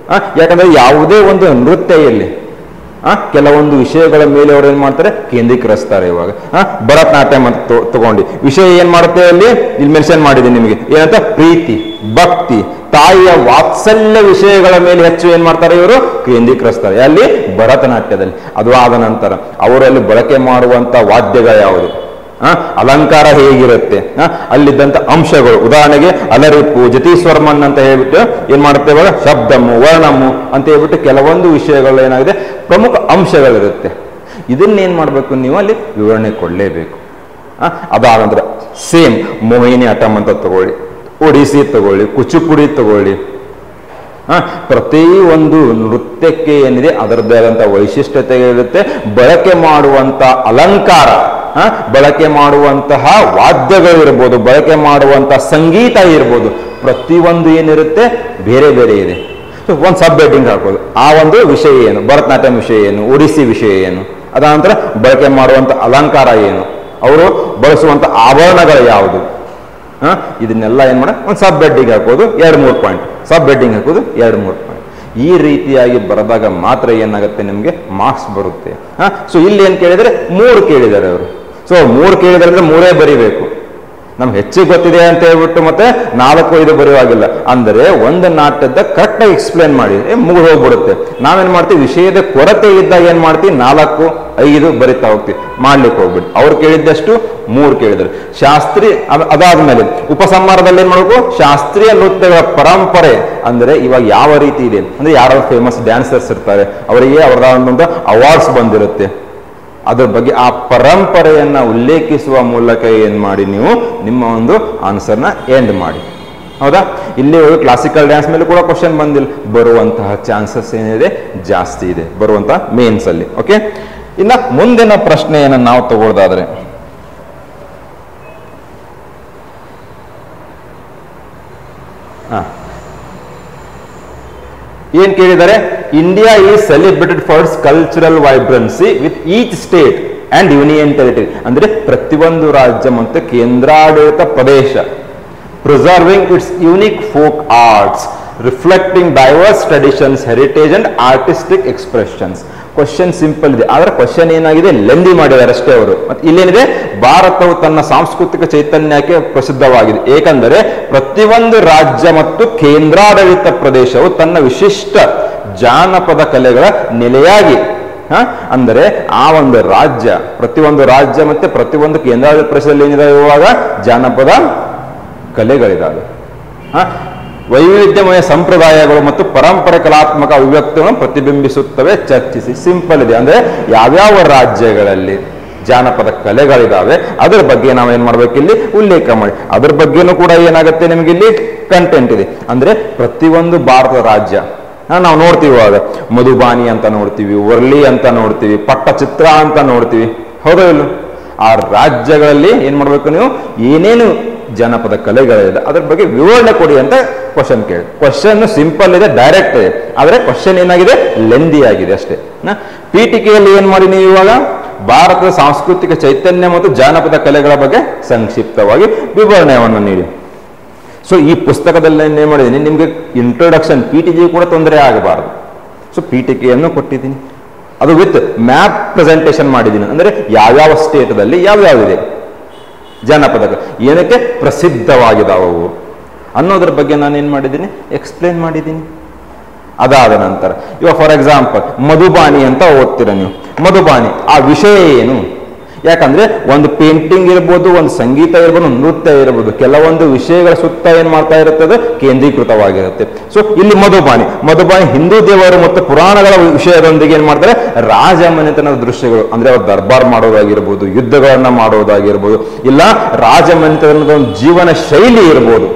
ಯಾಕಂದ್ರೆ ಯಾವುದೇ ಒಂದು ನೃತ್ಯ ಇಲ್ಲಿ ಕೆಲವೊಂದು ವಿಷಯಗಳ ಮೇಲೆ ಅವ್ರು ಏನ್ ಮಾಡ್ತಾರೆ ಕೇಂದ್ರೀಕರಿಸ್ತಾರೆ. ಇವಾಗ ಭರತನಾಟ್ಯಂ ಅಂತ ತಗೊಂಡು ವಿಷಯ ಏನ್ ಮಾಡುತ್ತೆ ಅಲ್ಲಿ ಇಲ್ಲಿ ಮೆನ್ಷನ್ ಮಾಡಿದ್ದೀನಿ ನಿಮಗೆ ಏನಂತ, ಪ್ರೀತಿ, ಭಕ್ತಿ, ತಾಯಿಯ ವಾತ್ಸಲ್ಯ ವಿಷಯಗಳ ಮೇಲೆ ಹೆಚ್ಚು ಏನ್ ಮಾಡ್ತಾರೆ ಇವರು ಕೇಂದ್ರೀಕರಿಸ್ತಾರೆ ಅಲ್ಲಿ ಭರತನಾಟ್ಯದಲ್ಲಿ. ಅದು ಆದ ನಂತರ ಅವರಲ್ಲಿ ಬಳಕೆ ಮಾಡುವಂತ ವಾದ್ಯಗಳು ಯಾವುದು, ಅಲಂಕಾರ ಹೇಗಿರುತ್ತೆ, ಅಲ್ಲಿದ್ದಂತ ಅಂಶಗಳು, ಉದಾಹರಣೆಗೆ ಅಲರಿಪ್ಪು, ಜತೀಸ್ವರ್ಮನ್ ಅಂತ ಹೇಳ್ಬಿಟ್ಟು ಏನ್ ಮಾಡುತ್ತೆ ಇವಾಗ ಶಬ್ದಮು, ವರ್ಣಮು ಅಂತ ಹೇಳ್ಬಿಟ್ಟು ಕೆಲವೊಂದು ವಿಷಯಗಳು ಏನಾಗಿದೆ ಪ್ರಮುಖ ಅಂಶಗಳಿರುತ್ತೆ. ಇದನ್ನೇನ್ ಮಾಡ್ಬೇಕು ನೀವು ಅಲ್ಲಿ ವಿವರಣೆ ಕೊಡಲೇಬೇಕು. ಅದಾದ ನಂತರ ಸೇಮ್ ಮೋಹಿನಿ ಆಟಂ ಅಂತ ತಗೊಳ್ಳಿ, ಒಡಿಸಿ ತಗೊಳ್ಳಿ, ಕುಚಿಪುಡಿ ತಗೊಳ್ಳಿ, ಪ್ರತಿ ಒಂದು ನೃತ್ಯಕ್ಕೆ ಏನಿದೆ ಅದರದ್ದೇ ಆದಂತ ವೈಶಿಷ್ಟ್ಯತೆ ಇರುತ್ತೆ. ಬಳಕೆ ಮಾಡುವಂತ ಅಲಂಕಾರ, ಬಳಕೆ ಮಾಡುವಂತಹ ವಾದ್ಯಗಳು ಇರ್ಬೋದು, ಬಳಕೆ ಮಾಡುವಂತಹ ಸಂಗೀತ ಇರ್ಬೋದು, ಪ್ರತಿಯೊಂದು ಏನಿರುತ್ತೆ ಬೇರೆ ಬೇರೆ ಇದೆ. ಒಂದು ಸಬ್ ಹೆಡ್ಡಿಂಗ್ ಹಾಕೋದು, ಆ ಒಂದು ವಿಷಯ ಏನು, ಭರತನಾಟ್ಯಂ ವಿಷಯ ಏನು, ಒಡಿಸಿ ವಿಷಯ ಏನು, ಅದಾದ ನಂತರ ಬಳಕೆ ಮಾಡುವಂತ ಅಲಂಕಾರ ಏನು, ಅವರು ಬಳಸುವಂತ ಆಭರಣಗಳು ಯಾವುದು, ಇದನ್ನೆಲ್ಲ ಏನ್ ಮಾಡ ಒಂದು ಸಬ್ ಹೆಡ್ಡಿಂಗ್ ಹಾಕೋದು 2-3 ಪಾಯಿಂಟ್, ಸಬ್ ಹೆಡ್ಡಿಂಗ್ ಹಾಕೋದು 2-3 ಪಾಯಿಂಟ್. ಈ ರೀತಿಯಾಗಿ ಬರೆದಾಗ ಮಾತ್ರ ಏನಾಗುತ್ತೆ ನಿಮ್ಗೆ ಮಾರ್ಕ್ಸ್ ಬರುತ್ತೆ. ಸೊ ಇಲ್ಲಿ ಏನ್ ಕೇಳಿದ್ರೆ 3 ಕೇಳಿದ್ದಾರೆ ಅವರು. ಸೊ 3 ಕೇಳಿದ್ರೆ ಅಂದ್ರೆ 3 ಬರಿಬೇಕು. ನಮ್ಗೆ ಹೆಚ್ಚಿಗೆ ಗೊತ್ತಿದೆ ಅಂತ ಹೇಳ್ಬಿಟ್ಟು ಮತ್ತೆ 4-5 ಬರೆಯುವಾಗಿಲ್ಲ. ಅಂದರೆ ಒಂದು ನಾಟ್ಯದ ಕರೆಕ್ಟ್ ಆಗಿ ಎಕ್ಸ್ಪ್ಲೇನ್ ಮಾಡಿ ಮುಗಿದು ಹೋಗ್ಬಿಡುತ್ತೆ. ನಾವೇನ್ ಮಾಡ್ತೀವಿ, ವಿಷಯದ ಕೊರತೆ ಇದ್ದಾಗ ಏನ್ ಮಾಡ್ತೀವಿ 4-5 ಬರಿತಾ ಹೋಗ್ತೀವಿ, ಮಾಡ್ಲಿಕ್ಕೆ ಹೋಗ್ಬಿಟ್ಟು. ಅವ್ರು ಕೇಳಿದ್ದಷ್ಟು 3 ಕೇಳಿದ್ರು. ಶಾಸ್ತ್ರೀಯ ಅದಾದ್ಮೇಲೆ ಉಪಸಂಹಾರದಲ್ಲಿ ಏನ್ ಮಾಡ್ಬೇಕು, ಶಾಸ್ತ್ರೀಯ ನೃತ್ಯಗಳ ಪರಂಪರೆ ಅಂದ್ರೆ ಇವಾಗ ಯಾವ ರೀತಿ ಇದೆ ಅಂದ್ರೆ ಯಾರು ಫೇಮಸ್ ಡ್ಯಾನ್ಸರ್ಸ್ ಇರ್ತಾರೆ ಅವರಿಗೆ ಅವರದಾದಂತ ಅವಾರ್ಡ್ಸ್ ಬಂದಿರುತ್ತೆ. ಅದ್ರ ಬಗ್ಗೆ ಆ ಪರಂಪರೆಯನ್ನ ಉಲ್ಲೇಖಿಸುವ ಮೂಲಕ ಏನ್ ಮಾಡಿ ನೀವು ನಿಮ್ಮ ಒಂದು ಆನ್ಸರ್ನ ಎಂಡ್ ಮಾಡಿ. ಹೌದಾ? ಇಲ್ಲಿ ಕ್ಲಾಸಿಕಲ್ ಡ್ಯಾನ್ಸ್ ಮೇಲೆ ಕೂಡ ಕ್ವಶನ್ ಬಂದಿಲ್ಲ, ಬರುವಂತಹ ಚಾನ್ಸಸ್ ಏನಿದೆ ಜಾಸ್ತಿ ಇದೆ ಬರುವಂತಹ ಮೇನ್ಸ್ ಅಲ್ಲಿ. ಓಕೆ, ಇನ್ನ ಮುಂದಿನ ಪ್ರಶ್ನೆಯನ್ನು ನಾವು ತಗೊಳ್ಳೋದಾದ್ರೆ ಕೇಳಿದ್ದಾರೆ, India is celebrated for its cultural vibrancy with each state and union territory ಅಂದ್ರೆ ಪ್ರತಿಯೊಂದು ರಾಜ್ಯ ಮತ್ತು ಕೇಂದ್ರಾಡಳಿತ ಪ್ರದೇಶ, preserving its unique folk arts, reflecting diverse traditions, heritage and artistic expressions. Question simple ಇದೆ, ಆದ್ರೆ ಕ್ವಶನ್ ಏನಾಗಿದೆ ಲೆಂದಿ ಮಾಡಿದ್ದಾರೆ ಅಷ್ಟೇ ಅವರು. ಮತ್ತೆ ಇಲ್ಲೇನಿದೆ, ಭಾರತವು ತನ್ನ ಸಾಂಸ್ಕೃತಿಕ ಚೈತನ್ಯಕ್ಕೆ ಪ್ರಸಿದ್ಧವಾಗಿದೆ, ಏಕೆಂದರೆ ಪ್ರತಿಯೊಂದು ರಾಜ್ಯ ಮತ್ತು ಕೇಂದ್ರಾಡಳಿತ ಪ್ರದೇಶವು ತನ್ನ ವಿಶಿಷ್ಟ ಜಾನಪದ ಕಲೆಗಳ ನೆಲೆಯಾಗಿ, ಅಂದರೆ ಆ ಒಂದು ರಾಜ್ಯ, ಪ್ರತಿಯೊಂದು ರಾಜ್ಯ ಮತ್ತೆ ಪ್ರತಿಯೊಂದು ಕೇಂದ್ರಾಡಳಿತ ಪ್ರದೇಶದಲ್ಲಿ ಏನಿದೆ ಇವಾಗ ಜಾನಪದ ಕಲೆಗಳಿದ್ದಾವೆ. ವೈವಿಧ್ಯಮಯ ಸಂಪ್ರದಾಯಗಳು ಮತ್ತು ಪರಂಪರೆ ಕಲಾತ್ಮಕ ಅಭಿವ್ಯಕ್ತಿಗಳನ್ನು ಪ್ರತಿಬಿಂಬಿಸುತ್ತವೆ. ಚರ್ಚಿಸಿ. ಸಿಂಪಲ್ ಇದೆ, ಅಂದ್ರೆ ಯಾವ್ಯಾವ ರಾಜ್ಯಗಳಲ್ಲಿ ಜಾನಪದ ಕಲೆಗಳಿದಾವೆ ಅದರ ಬಗ್ಗೆ ನಾವೇನ್ ಮಾಡ್ಬೇಕು, ಇಲ್ಲಿ ಉಲ್ಲೇಖ ಮಾಡಿ. ಅದ್ರ ಬಗ್ಗೆನೂ ಕೂಡ ಏನಾಗುತ್ತೆ ನಿಮ್ಗೆ ಇಲ್ಲಿ ಕಂಟೆಂಟ್ ಇದೆ. ಅಂದ್ರೆ ಪ್ರತಿಯೊಂದು ಭಾರತ ರಾಜ್ಯ ನಾವು ನೋಡ್ತೀವಿ, ಇವಾಗ ಮಧುಬಾನಿ ಅಂತ ನೋಡ್ತೀವಿ, ವರ್ಲಿ ಅಂತ ನೋಡ್ತೀವಿ, ಪಟ್ಟಚಿತ್ರ ಅಂತ ನೋಡ್ತೀವಿ, ಹೌದೋ ಇಲ್ಲ? ಆ ರಾಜ್ಯಗಳಲ್ಲಿ ಏನ್ ಮಾಡ್ಬೇಕು, ನೀವು ಏನೇನು ಜನಪದ ಕಲೆಗಳಿದೆ ಅದ್ರ ಬಗ್ಗೆ ವಿವರಣೆ ಕೊಡಿ ಅಂತ ಕ್ವಶನ್ ಕೇಳಿ. ಕ್ವಶನ್ ಸಿಂಪಲ್ ಇದೆ, ಡೈರೆಕ್ಟ್ ಇದೆ, ಆದ್ರೆ ಕ್ವಶನ್ ಏನಾಗಿದೆ ಲೆಂದಿ ಆಗಿದೆ ಅಷ್ಟೇ. ಪೀಠಿಕೆಯಲ್ಲಿ ಏನ್ ಮಾಡಿ ನೀವು ಇವಾಗ ಭಾರತದ ಸಾಂಸ್ಕೃತಿಕ ಚೈತನ್ಯ ಮತ್ತು ಜಾನಪದ ಕಲೆಗಳ ಬಗ್ಗೆ ಸಂಕ್ಷಿಪ್ತವಾಗಿ ವಿವರಣೆಯನ್ನು ನೀಡಿ. ಸೊ ಈ ಪುಸ್ತಕದಲ್ಲಿ ಏನ್ ಮಾಡಿದ್ದೀನಿ, ನಿಮ್ಗೆ ಇಂಟ್ರೊಡಕ್ಷನ್ ಪೀಠಿಕೆ ಕೂಡ ತೊಂದರೆ ಆಗಬಾರದು. ಸೊ ಪೀಠಿಕೆಯನ್ನು ಕೊಟ್ಟಿದ್ದೀನಿ, ಅದು ವಿತ್ ಮ್ಯಾಪ್ ಪ್ರೆಸೆಂಟೇಷನ್ ಮಾಡಿದ್ದೀನಿ. ಅಂದ್ರೆ ಯಾವ್ಯಾವ ಸ್ಟೇಟ್ದಲ್ಲಿ ಯಾವ್ಯಾವಿದೆ ಜಾನಪದ ಏನಕ್ಕೆ ಪ್ರಸಿದ್ಧವಾಗಿದ್ದಾವವು ಅನ್ನೋದ್ರ ಬಗ್ಗೆ ನಾನು ಏನ್ ಮಾಡಿದ್ದೀನಿ, ಎಕ್ಸ್ಪ್ಲೇನ್ ಮಾಡಿದ್ದೀನಿ. ಅದಾದ ನಂತರ ಇವಾಗ ಫಾರ್ ಎಕ್ಸಾಂಪಲ್ ಮಧುಬಾನಿ ಅಂತ ಓದ್ತೀರ ನೀವು. ಮಧುಬಾನಿ ಆ ವಿಷಯ ಏನು? ಯಾಕಂದ್ರೆ ಒಂದು ಪೇಂಟಿಂಗ್ ಇರ್ಬೋದು, ಒಂದು ಸಂಗೀತ ಇರ್ಬೋದು, ನೃತ್ಯ ಇರ್ಬೋದು, ಕೆಲವೊಂದು ವಿಷಯಗಳ ಸುತ್ತ ಏನ್ ಮಾಡ್ತಾ ಇರುತ್ತದೆ, ಕೇಂದ್ರೀಕೃತವಾಗಿರುತ್ತೆ. ಸೊ ಇಲ್ಲಿ ಮಧುಬಾನಿ ಹಿಂದೂ ದೇವರು ಮತ್ತು ಪುರಾಣಗಳ ವಿಷಯದೊಂದಿಗೆ ಏನ್ ಮಾಡ್ತಾರೆ, ರಾಜಮನೆತನದ ದೃಶ್ಯಗಳು, ಅಂದ್ರೆ ಅವ್ರು ದರ್ಬಾರ್ ಮಾಡೋದಾಗಿರ್ಬೋದು, ಯುದ್ಧಗಳನ್ನ ಮಾಡೋದಾಗಿರ್ಬೋದು, ಇಲ್ಲ ರಾಜಮನೆತನದ ಒಂದು ಜೀವನ ಶೈಲಿ ಇರ್ಬೋದು,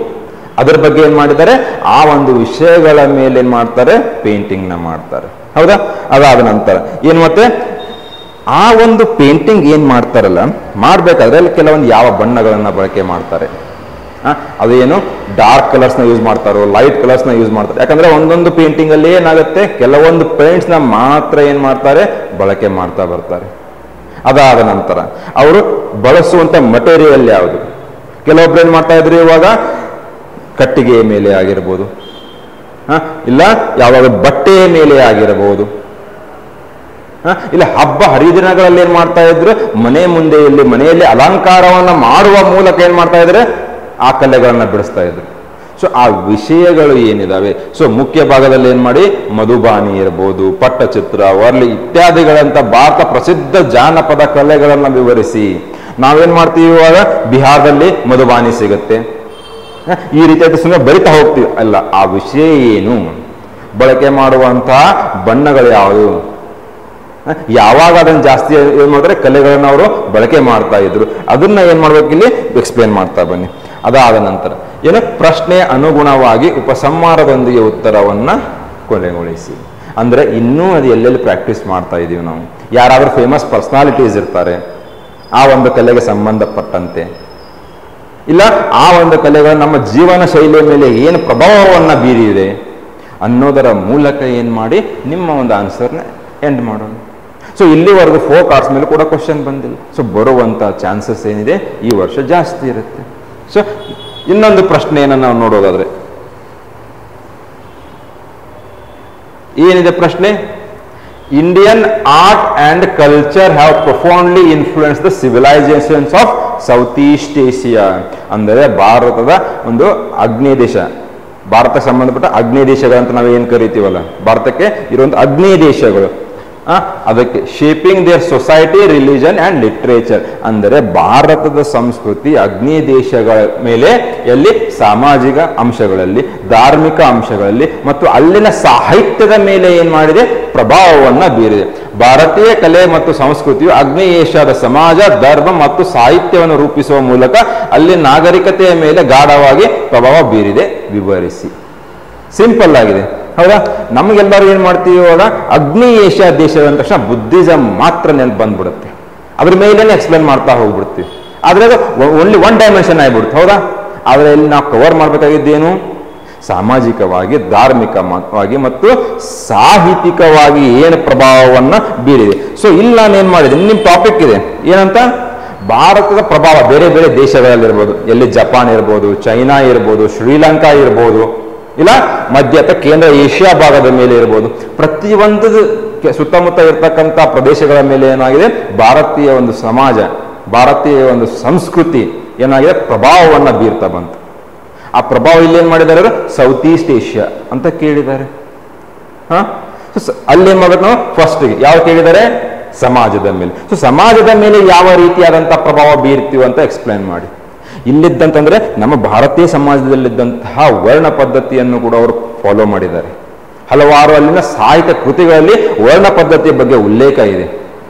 ಅದರ ಬಗ್ಗೆ ಏನ್ ಮಾಡಿದ್ದಾರೆ, ಆ ಒಂದು ವಿಷಯಗಳ ಮೇಲೆ ಏನ್ ಮಾಡ್ತಾರೆ, ಪೇಂಟಿಂಗ್ ನ ಮಾಡ್ತಾರೆ. ಹೌದಾ? ಅದಾದ ನಂತರ ಏನ್ ಮತ್ತೆ ಆ ಒಂದು ಪೇಂಟಿಂಗ್ ಏನ್ ಮಾಡ್ತಾರಲ್ಲ, ಮಾಡ್ಬೇಕಾದ್ರೆ ಅಲ್ಲಿ ಕೆಲವೊಂದು ಯಾವ ಬಣ್ಣಗಳನ್ನ ಬಳಕೆ ಮಾಡ್ತಾರೆ, ಅದೇನು ಡಾರ್ಕ್ ಕಲರ್ಸ್ ನ ಯೂಸ್ ಮಾಡ್ತಾರೋ, ಲೈಟ್ ಕಲರ್ಸ್ ನ ಯೂಸ್ ಮಾಡ್ತಾರೆ. ಯಾಕಂದ್ರೆ ಒಂದೊಂದು ಪೇಂಟಿಂಗ್ ಅಲ್ಲಿ ಏನಾಗುತ್ತೆ, ಕೆಲವೊಂದು ಪೇಂಟ್ಸ್ ನ ಮಾತ್ರ ಏನ್ ಮಾಡ್ತಾರೆ, ಬಳಕೆ ಮಾಡ್ತಾ ಬರ್ತಾರೆ. ಅದಾದ ನಂತರ ಅವರು ಬಳಸುವಂತ ಮಟೀರಿಯಲ್ ಯಾವುದು, ಕೆಲವೊಬ್ರು ಏನ್ ಮಾಡ್ತಾ ಇದ್ರು ಇವಾಗ ಕಟ್ಟಿಗೆಯ ಮೇಲೆ ಆಗಿರ್ಬೋದು, ಇಲ್ಲ ಯಾವಾಗ ಬಟ್ಟೆಯ ಮೇಲೆ ಆಗಿರಬಹುದು, ಇಲ್ಲ ಹಬ್ಬ ಹರಿದಿನಗಳಲ್ಲಿ ಏನ್ ಮಾಡ್ತಾ ಇದ್ರು, ಮನೆಯಲ್ಲಿ ಅಲಂಕಾರವನ್ನ ಮಾಡುವ ಮೂಲಕ ಏನ್ ಮಾಡ್ತಾ ಇದ್ರೆ ಆ ಕಲೆಗಳನ್ನ ಬಿಡಿಸ್ತಾ ಇದ್ರು. ಸೊ ಆ ವಿಷಯಗಳು ಏನಿದಾವೆ, ಸೊ ಮುಖ್ಯ ಭಾಗದಲ್ಲಿ ಏನ್ ಮಾಡಿ ಮಧುಬಾನಿ ಇರ್ಬೋದು, ಪಟ್ಟಚಿತ್ರ, ವರ್ಲಿ ಇತ್ಯಾದಿಗಳಂತ ಭಾರತ ಪ್ರಸಿದ್ಧ ಜಾನಪದ ಕಲೆಗಳನ್ನ ವಿವರಿಸಿ. ನಾವೇನ್ ಮಾಡ್ತೀವಿ, ಇವಾಗ ಬಿಹಾರದಲ್ಲಿ ಮಧುಬಾನಿ ಸಿಗುತ್ತೆ, ಈ ರೀತಿಯಾದ ಸುಮ್ಮನೆ ಬರಿತಾ ಹೋಗ್ತೀವಿ. ಅಲ್ಲ, ಆ ವಿಷಯ ಏನು, ಬಳಕೆ ಮಾಡುವಂತಹ ಬಣ್ಣಗಳು ಯಾವುದು, ಯಾವಾಗ ಅದನ್ನ ಜಾಸ್ತಿ ಏನ್ ಮಾಡ್ತಾರೆ, ಕಲೆಗಳನ್ನ ಅವರು ಬಳಕೆ ಮಾಡ್ತಾ ಇದ್ರು, ಅದನ್ನ ಏನ್ ಮಾಡ್ಬೇಕು, ಇಲ್ಲಿ ಎಕ್ಸ್ಪ್ಲೇನ್ ಮಾಡ್ತಾ ಬನ್ನಿ. ಅದಾದ ನಂತರ ಏನು, ಪ್ರಶ್ನೆಯ ಅನುಗುಣವಾಗಿ ಉಪಸಂಹಾರದೊಂದಿಗೆ ಉತ್ತರವನ್ನ ಕೊನೆಗೊಳಿಸಿ. ಅಂದ್ರೆ ಇನ್ನೂ ಅದು ಎಲ್ಲೆಲ್ಲಿ ಪ್ರಾಕ್ಟೀಸ್ ಮಾಡ್ತಾ ಇದೀವಿ ನಾವು. ಯಾರಾದ್ರೂ ಫೇಮಸ್ ಪರ್ಸನಾಲಿಟೀಸ್ ಇರ್ತಾರೆ, ಆ ಒಂದು ಕಲೆಗೆ ಸಂಬಂಧಪಟ್ಟಂತೆ, ಇಲ್ಲ ಆ ಒಂದು ಕಲೆಗಳು ನಮ್ಮ ಜೀವನ ಶೈಲಿಯ ಮೇಲೆ ಏನು ಪ್ರಭಾವವನ್ನ ಬೀರಿದೆ ಅನ್ನೋದರ ಮೂಲಕ ಏನ್ ಮಾಡಿ ನಿಮ್ಮ ಒಂದು ಆನ್ಸರ್ನ ಎಂಡ್ ಮಾಡೋಣ. ಸೊ ಇಲ್ಲಿವರೆಗೂ ಫೋಕ್ ಆರ್ಟ್ಸ್ ಮೇಲೆ ಕೂಡ ಕ್ವಶನ್ ಬಂದಿಲ್ಲ. ಸೊ ಬರುವಂತ ಚಾನ್ಸಸ್ ಏನಿದೆ ಈ ವರ್ಷ ಜಾಸ್ತಿ ಇರುತ್ತೆ. ಸೊ ಇನ್ನೊಂದು ಪ್ರಶ್ನೆಯನ್ನು ನಾವು ನೋಡೋದಾದ್ರೆ ಏನಿದೆ ಪ್ರಶ್ನೆ, Indian art and culture have profoundly influence the civilisations of south East Asia. ಅಂದರೆ ಭಾರತದ ಒಂದು ಆಗ್ನೇಯ ದೇಶ, ಭಾರತಕ್ಕೆ ಸಂಬಂಧಪಟ್ಟ ಆಗ್ನೇಯ ದೇಶಗಳಂತ ನಾವು ಏನ್ ಕರಿತೀವಲ್ಲ, ಭಾರತಕ್ಕೆ ಇರುವಂತ ಆಗ್ನೇಯ ದೇಶಗಳು, ಅದಕ್ಕೆ shaping their society, religion and literature. ಅಂದರೆ ಭಾರತದ ಸಂಸ್ಕೃತಿ ಆಗ್ನೇಯ ದೇಶಗಳ ಮೇಲೆ ಎಲ್ಲಿ ಸಾಮಾಜಿಕ ಅಂಶಗಳಲ್ಲಿ, ಧಾರ್ಮಿಕ ಅಂಶಗಳಲ್ಲಿ ಮತ್ತು ಅಲ್ಲಿನ ಸಾಹಿತ್ಯದ ಮೇಲೆ ಏನ್ ಮಾಡಿದೆ, ಪ್ರಭಾವವನ್ನ ಬೀರಿದೆ. ಭಾರತೀಯ ಕಲೆ ಮತ್ತು ಸಂಸ್ಕೃತಿಯು ಆಗ್ನೇಯ ಏಷ್ಯಾದ ಸಮಾಜ, ಧರ್ಮ ಮತ್ತು ಸಾಹಿತ್ಯವನ್ನು ರೂಪಿಸುವ ಮೂಲಕ ಅಲ್ಲಿ ನಾಗರಿಕತೆಯ ಮೇಲೆ ಗಾಢವಾಗಿ ಪ್ರಭಾವ ಬೀರಿದೆ. ವಿವರಿಸಿ. ಸಿಂಪಲ್ ಆಗಿದೆ, ಹೌದಾ? ನಮಗೆಲ್ಲರೂ ಏನ್ ಮಾಡ್ತೀವಿ, ಇವಾಗ ಆಗ್ನೇಯ ಏಷ್ಯಾ ದೇಶದ ಅಂದ ತಕ್ಷಣ ಬುದ್ಧಿಸಂ ಮಾತ್ರ ನೆನಪು ಬಂದ್ಬಿಡುತ್ತೆ, ಅದ್ರ ಮೇಲೇನೆ ಎಕ್ಸ್ಪ್ಲೇನ್ ಮಾಡ್ತಾ ಹೋಗ್ಬಿಡ್ತೀವಿ. ಆದ್ರೆ ಅದು ಓನ್ಲಿ ಒನ್ ಡೈಮೆನ್ಷನ್ ಆಗಿಬಿಡುತ್ತೆ, ಹೌದಾ? ಆದ್ರೆ ಇಲ್ಲಿ ನಾವು ಕವರ್ ಮಾಡ್ಬೇಕಾಗಿದ್ದೇನು, ಸಾಮಾಜಿಕವಾಗಿ, ಧಾರ್ಮಿಕವಾಗಿ ಮತ್ತು ಸಾಹಿತ್ಯಿಕವಾಗಿ ಏನು ಪ್ರಭಾವವನ್ನು ಬೀರಿದೆ. ಸೊ ಇಲ್ಲಿ ನಾನು ಏನು ಮಾಡಿದ್ದೀನಿ, ನಿಮ್ಮ ಟಾಪಿಕ್ ಇದೆ ಏನಂತ, ಭಾರತದ ಪ್ರಭಾವ ಬೇರೆ ಬೇರೆ ದೇಶಗಳಲ್ಲಿರ್ಬೋದು, ಎಲ್ಲಿ ಜಪಾನ್ ಇರ್ಬೋದು, ಚೈನಾ ಇರ್ಬೋದು, ಶ್ರೀಲಂಕಾ ಇರ್ಬೋದು, ಇಲ್ಲ ಮಧ್ಯ ಅಥವಾ ಕೇಂದ್ರ ಏಷ್ಯಾ ಭಾಗದ ಮೇಲೆ ಇರ್ಬೋದು, ಪ್ರತಿಯೊಂದು ಸುತ್ತಮುತ್ತ ಇರ್ತಕ್ಕಂಥ ಪ್ರದೇಶಗಳ ಮೇಲೆ ಏನಾಗಿದೆ, ಭಾರತೀಯ ಒಂದು ಸಮಾಜ, ಭಾರತೀಯ ಒಂದು ಸಂಸ್ಕೃತಿ ಏನಾಗಿದೆ ಪ್ರಭಾವವನ್ನು ಬೀರ್ತಾ ಬಂತು. ಆ ಪ್ರಭಾವ ಇಲ್ಲಿ ಏನ್ ಮಾಡಿದ್ದಾರೆ, ಸೌತ್ ಈಸ್ಟ್ ಏಷ್ಯಾ ಅಂತ ಕೇಳಿದ್ದಾರೆ. ಅಲ್ಲೇನ್ ಮಾಡ್ಬೇಕು ನಾವು, ಫಸ್ಟ್ಗೆ ಯಾವ ಕೇಳಿದ್ದಾರೆ, ಸಮಾಜದ ಮೇಲೆ. ಸೊ ಸಮಾಜದ ಮೇಲೆ ಯಾವ ರೀತಿಯಾದಂತಹ ಪ್ರಭಾವ ಬೀರ್ತೀವಿ ಅಂತ ಎಕ್ಸ್ಪ್ಲೈನ್ ಮಾಡಿ. ಇಲ್ಲಿದ್ದಂತಂದ್ರೆ ನಮ್ಮ ಭಾರತೀಯ ಸಮಾಜದಲ್ಲಿದ್ದಂತಹ ವರ್ಣ ಪದ್ಧತಿಯನ್ನು ಕೂಡ ಅವರು ಫಾಲೋ ಮಾಡಿದ್ದಾರೆ. ಹಲವಾರು ಅಲ್ಲಿನ ಸಾಹಿತ್ಯ ಕೃತಿಗಳಲ್ಲಿ ವರ್ಣ ಪದ್ಧತಿಯ ಬಗ್ಗೆ ಉಲ್ಲೇಖ ಇದೆ.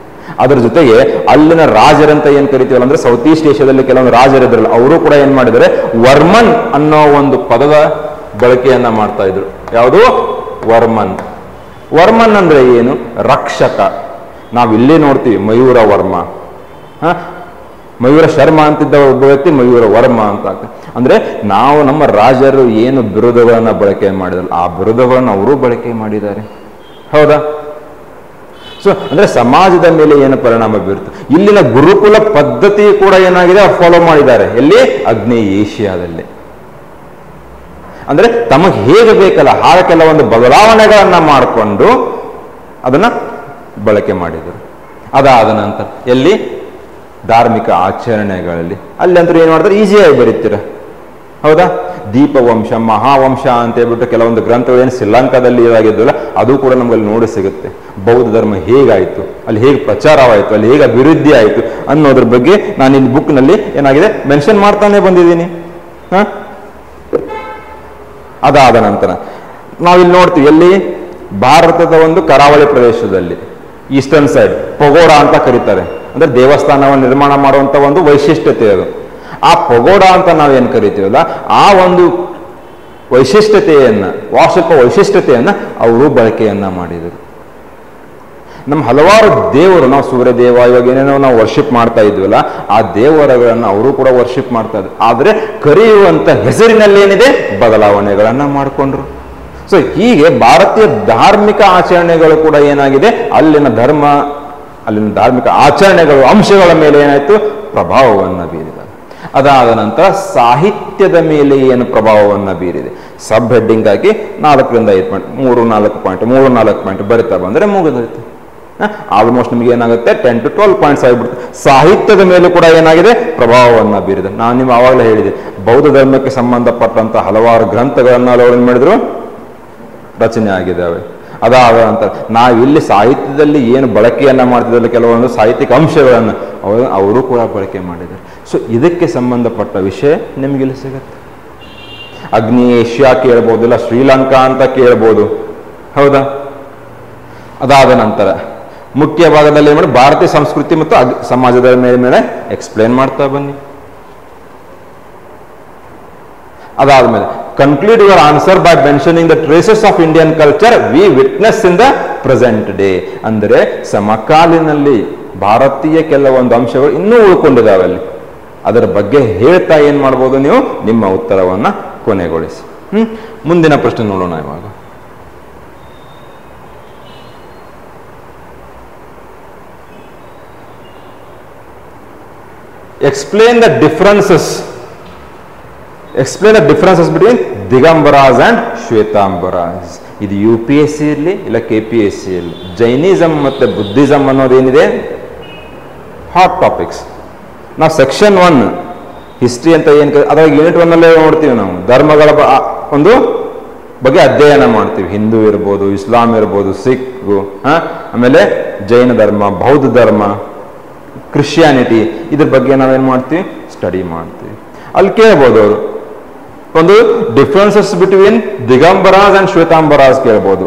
ಅದರ ಜೊತೆಗೆ ಅಲ್ಲಿನ ರಾಜರಂತ ಏನ್ ಕರಿತೀವಲ್ಲ, ಅಂದ್ರೆ ಸೌತ್ ಈಸ್ಟ್ ಏಷ್ಯಾದಲ್ಲಿ ಕೆಲವೊಂದು ರಾಜರಿದ್ರಲ್ಲ, ಅವರು ಕೂಡ ಏನ್ ಮಾಡಿದ್ದಾರೆ, ವರ್ಮನ್ ಅನ್ನೋ ಒಂದು ಪದದ ಬಳಕೆಯನ್ನ ಮಾಡ್ತಾ ಇದ್ರು. ಯಾವುದು, ವರ್ಮನ್. ವರ್ಮನ್ ಅಂದ್ರೆ ಏನು, ರಕ್ಷಕ. ನಾವು ಇಲ್ಲೇ ನೋಡ್ತೀವಿ ಮಯೂರ ವರ್ಮ, ಮಯೂರ ಶರ್ಮಾ ಅಂತಿದ್ದ ಒಬ್ಬ ವ್ಯಕ್ತಿ ಮಯೂರ ವರ್ಮ ಅಂತ. ಅಂದ್ರೆ ನಾವು ನಮ್ಮ ರಾಜರು ಏನು ಬಿರುದುಗಳನ್ನ ಬಳಕೆ ಮಾಡಿದ್ರು, ಆ ಬಿರುದುಗಳನ್ನು ಅವರು ಬಳಕೆ ಮಾಡಿದ್ದಾರೆ. ಹೌದಾ? ಸೊ ಅಂದ್ರೆ ಸಮಾಜದ ಮೇಲೆ ಏನು ಪರಿಣಾಮ ಬೀರುತ್ತೆ. ಇಲ್ಲಿನ ಗುರುಕುಲ ಪದ್ಧತಿ ಕೂಡ ಏನಾಗಿದೆ, ಫಾಲೋ ಮಾಡಿದ್ದಾರೆ. ಎಲ್ಲಿ, ಆಗ್ನೇಯ ಏಷ್ಯಾದಲ್ಲಿ. ಅಂದ್ರೆ ತಮಗೆ ಹೇಗೆ ಬೇಕಲ್ಲ ಹಾಗೆ ಕೆಲವೊಂದು ಬದಲಾವಣೆಗಳನ್ನ ಮಾಡಿಕೊಂಡು ಅದನ್ನ ಬಳಕೆ ಮಾಡಿದರು. ಅದಾದ ನಂತರ ಎಲ್ಲಿ, ಧಾರ್ಮಿಕ ಆಚರಣೆಗಳಲ್ಲಿ ಅಲ್ಲಿ ಅಂತೂ ಏನು ಮಾಡ್ತಾರೆ, ಈಸಿಯಾಗಿ ಬರೀತೀರ. ಹೌದಾ? ದೀಪವಂಶ, ಮಹಾವಂಶ ಅಂತ ಹೇಳ್ಬಿಟ್ಟು ಕೆಲವೊಂದು ಗ್ರಂಥಗಳು ಏನು ಶ್ರೀಲಂಕಾದಲ್ಲಿ ಇದಾಗಿದ್ದಲ್ಲ, ಅದು ಕೂಡ ನಮಗಲ್ಲಿ ನೋಡಿ ಸಿಗುತ್ತೆ. ಬೌದ್ಧ ಧರ್ಮ ಹೇಗಾಯಿತು, ಅಲ್ಲಿ ಹೇಗೆ ಪ್ರಚಾರವಾಯಿತು, ಅಲ್ಲಿ ಹೇಗೆ ಅಭಿವೃದ್ಧಿ ಆಯಿತು ಅನ್ನೋದ್ರ ಬಗ್ಗೆ ನಾನು ಇಲ್ಲಿ ಬುಕ್ನಲ್ಲಿ ಏನಾಗಿದೆ ಮೆನ್ಷನ್ ಮಾಡ್ತಾನೆ ಬಂದಿದ್ದೀನಿ. ಅದಾದ ನಂತರ ನಾವಿಲ್ಲಿ ನೋಡ್ತೀವಿ, ಎಲ್ಲಿ, ಭಾರತದ ಒಂದು ಕರಾವಳಿ ಪ್ರದೇಶದಲ್ಲಿ ಈಸ್ಟರ್ನ್ ಸೈಡ್ ಪಗೋಡ ಅಂತ ಕರೀತಾರೆ. ಅಂದ್ರೆ ದೇವಸ್ಥಾನವನ್ನು ನಿರ್ಮಾಣ ಮಾಡುವಂತ ಒಂದು ವೈಶಿಷ್ಟ್ಯತೆ ಅದು. ಆ ಪಗೋಡ ಅಂತ ನಾವೇನು ಕರಿತೀವಲ್ಲ, ಆ ಒಂದು ವೈಶಿಷ್ಟ್ಯತೆಯನ್ನ, ವಾಸ್ತುಶಿಲ್ಪ ವೈಶಿಷ್ಟ್ಯತೆಯನ್ನ ಅವರು ಬಳಕೆಯನ್ನ ಮಾಡಿದರು. ನಮ್ಮ ಹಲವಾರು ದೇವರು, ನಾವು ಸೂರ್ಯದೇವ ಇವಾಗ ಏನೇನೋ ನಾವು ವರ್ಷಿಪ್ ಮಾಡ್ತಾ ಇದ್ವಲ್ಲ, ಆ ದೇವರುಗಳನ್ನ ಅವರು ಕೂಡ ವರ್ಷಿಪ್ ಮಾಡ್ತಾ ಇದ್ರು. ಆದ್ರೆ ಕರೆಯುವಂತ ಹೆಸರಿನಲ್ಲಿ ಏನಿದೆ, ಬದಲಾವಣೆಗಳನ್ನ ಮಾಡಿಕೊಂಡ್ರು. ಸೊ ಹೀಗೆ ಭಾರತೀಯ ಧಾರ್ಮಿಕ ಆಚರಣೆಗಳು ಕೂಡ ಏನಾಗಿದೆ, ಅಲ್ಲಿನ ಧಾರ್ಮಿಕ ಆಚರಣೆಗಳು, ಅಂಶಗಳ ಮೇಲೆ ಏನಾಯ್ತು, ಪ್ರಭಾವವನ್ನು ಬೀರಿದೆ. ಅದಾದ ನಂತರ ಸಾಹಿತ್ಯದ ಮೇಲೆ ಏನು ಪ್ರಭಾವವನ್ನು ಬೀರಿದೆ, ಸಬ್ ಹೆಡ್ಡಿಂಗ್ ಹಾಕಿ 4ರಿಂದ 5 ಪಾಯಿಂಟ್ 3-4 ಪಾಯಿಂಟ್ ಬರಿತಾ ಬಂದ್ರೆ ಮುಗಿದೋಯ್ತು. ಆಲ್ಮೋಸ್ಟ್ ನಿಮ್ಗೆ ಏನಾಗುತ್ತೆ 10 to 12 ಪಾಯಿಂಟ್ಸ್ ಆಗಿಬಿಡುತ್ತೆ. ಸಾಹಿತ್ಯದ ಮೇಲೂ ಕೂಡ ಏನಾಗಿದೆ, ಪ್ರಭಾವವನ್ನು ಬೀರಿದೆ. ನಾನು ನಿಮ್ಗೆ ಆವಾಗಲೇ ಹೇಳಿದೆ, ಬೌದ್ಧ ಧರ್ಮಕ್ಕೆ ಸಂಬಂಧಪಟ್ಟಂತ ಹಲವಾರು ಗ್ರಂಥಗಳನ್ನ ಅವರು ಏನು ಮಾಡಿದ್ರು, ರಚನೆ ಆಗಿದ್ದಾವೆ. ಅದಾದ ನಂತರ ನಾವಿಲ್ಲಿ ಸಾಹಿತ್ಯದಲ್ಲಿ ಏನು ಬಳಕೆಯನ್ನ ಮಾಡ್ತಿದ್ದಲ್ಲಿ ಕೆಲವೊಂದು ಸಾಹಿತ್ಯಿಕ ಅಂಶಗಳನ್ನು ಅವರು ಕೂಡ ಬಳಕೆ ಮಾಡಿದ್ದಾರೆ. ಸೊ ಇದಕ್ಕೆ ಸಂಬಂಧಪಟ್ಟ ವಿಷಯ ನಿಮ್ಗಿಲ್ಲಿ ಸಿಗತ್ತೆ. ಆಗ್ನೇಯ ಏಷ್ಯಾ ಕೇಳ್ಬೋದು, ಇಲ್ಲ ಶ್ರೀಲಂಕಾ ಅಂತ ಕೇಳ್ಬೋದು. ಹೌದಾ? ಅದಾದ ನಂತರ ಮುಖ್ಯ ಭಾಗದಲ್ಲಿ ಏನು ಮಾಡಿ, ಭಾರತೀಯ ಸಂಸ್ಕೃತಿ ಮತ್ತು ಸಮಾಜದ ಮೇಲೆ ಎಕ್ಸ್ಪ್ಲೇನ್ ಮಾಡ್ತಾ ಬನ್ನಿ. ಅದಾದ್ಮೇಲೆ conclude your answer by mentioning the traces of Indian culture we witness in the present day. ಅಂದರೆ ಸಮಕಾಲೀನಲ್ಲಿ ಭಾರತೀಯ ಕೆಲವೊಂದು ಅಂಶಗಳು ಇನ್ನೂ ಉಳ್ಕೊಂಡಿದ್ದಾವೆ ಅಲ್ಲಿ, ಅದರ ಬಗ್ಗೆ ಹೇಳ್ತಾ ಏನ್ ಮಾಡ್ಬೋದು ನೀವು, ನಿಮ್ಮ ಉತ್ತರವನ್ನ ಕೊನೆಗೊಳಿಸಿ. ಮುಂದಿನ ಪ್ರಶ್ನೆ ನೋಡೋಣ ಇವಾಗ. Explain the differences between Digambaras and Shvetambaras. ಇದು UPSC ಇರಲಿ ಇಲ್ಲ KPSC ಇರಲಿ, ಜೈನಿಸಮ್ ಮತ್ತೆ ಬುದ್ಧಿಸಮ್ ಅನ್ನೋದೇನಿದೆ ಹಾಟ್ ಟಾಪಿಕ್ಸ್. ನಾವು ಸೆಕ್ಷನ್ 1 ಹಿಸ್ಟ್ರಿ ಅಂತ ಏನು, ಅದ್ರಾಗ ಯೂನಿಟ್ 1 ನೋಡ್ತೀವಿ, ನಾವು ಧರ್ಮಗಳ ಒಂದು ಬಗ್ಗೆ ಅಧ್ಯಯನ ಮಾಡ್ತೀವಿ. ಹಿಂದೂ ಇರ್ಬೋದು, ಇಸ್ಲಾಂ ಇರ್ಬೋದು, ಸಿಖ್, ಆಮೇಲೆ ಜೈನ ಧರ್ಮ, ಬೌದ್ಧ ಧರ್ಮ, ಕ್ರಿಶ್ಚಿಯಾನಿಟಿ, ಇದ್ರ ಬಗ್ಗೆ ನಾವೇನ್ ಮಾಡ್ತೀವಿ, ಸ್ಟಡಿ ಮಾಡ್ತೀವಿ. ಅಲ್ಲಿ ಕೇಳ್ಬೋದು ಅವರು ಒಂದು ಡಿಫ್ರೆನ್ಸಸ್ ಬಿಟ್ವೀನ್ ದಿಗಂಬರಾಸ್ ಅಂಡ್ ಶ್ವೇತಾಂಬರಾಸ್ ಕೇಳ್ಬೋದು,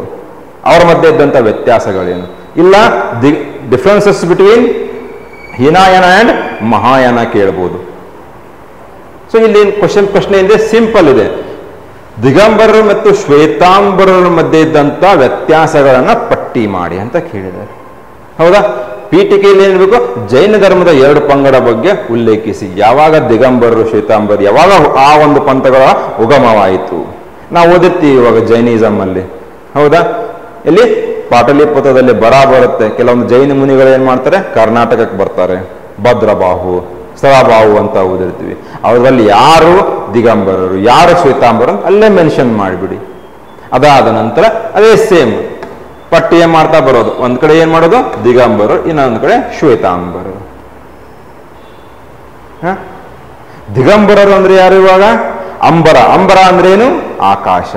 ಅವರ ಮಧ್ಯೆ ಇದ್ದಂಥ ವ್ಯತ್ಯಾಸಗಳೇನು. ಇಲ್ಲ differences between Hinayana and Mahayana ಕೇಳ್ಬೋದು. ಸೊ ಇಲ್ಲಿ ಪ್ರಶ್ನೆ ಇದೆ, ಸಿಂಪಲ್ ಇದೆ, ದಿಗಂಬರರು ಮತ್ತು ಶ್ವೇತಾಂಬರರ ಮಧ್ಯೆ ಇದ್ದಂಥ ವ್ಯತ್ಯಾಸಗಳನ್ನ ಪಟ್ಟಿ ಮಾಡಿ ಅಂತ ಕೇಳಿದ್ದಾರೆ. ಹೌದಾ? ಪೀಠಿಕೆಯಲ್ಲಿ ಏನಿರಬೇಕು, ಜೈನ ಧರ್ಮದ 2 ಪಂಗಡ ಬಗ್ಗೆ ಉಲ್ಲೇಖಿಸಿ. ಯಾವಾಗ ದಿಗಂಬರರು ಶ್ವೇತಾಂಬರರು, ಯಾವಾಗ ಆ ಒಂದು ಪಂಥಗಳ ಉಗಮವಾಯಿತು. ನಾವು ಓದಿರ್ತೀವಿ ಇವಾಗ ಜೈನಿಸಮ್ ಅಲ್ಲಿ, ಹೌದಾ? ಇಲ್ಲಿ ಪಾಟಲಿಪುತ್ರದಲ್ಲಿ ಬರುತ್ತೆ, ಕೆಲವೊಂದು ಜೈನ ಮುನಿಗಳು ಏನ್ ಮಾಡ್ತಾರೆ, ಕರ್ನಾಟಕಕ್ಕೆ ಬರ್ತಾರೆ, ಭದ್ರಬಾಹು, ಸ್ಥಳಬಾಹು ಅಂತ ಓದಿರ್ತೀವಿ. ಅವರಲ್ಲಿ ಯಾರು ದಿಗಂಬರರು, ಯಾರು ಶ್ವೇತಾಂಬರರು ಅಲ್ಲೇ ಮೆನ್ಷನ್ ಮಾಡಿಬಿಡಿ. ಅದಾದ ನಂತರ ಅದೇ ಸೇಮ್ ಪಟ್ಟಿ ಏನ್ ಮಾಡ್ತಾ ಬರೋದು, ಒಂದ್ ಕಡೆ ಏನ್ ಮಾಡೋದು ದಿಗಂಬರರು, ಇನ್ನೊಂದ್ ಕಡೆ ಶ್ವೇತಾಂಬರರು. ದಿಗಂಬರರು ಅಂದ್ರೆ ಯಾರು? ಇವಾಗ ಅಂಬರ. ಅಂಬರ ಅಂದ್ರೆ ಏನು? ಆಕಾಶ.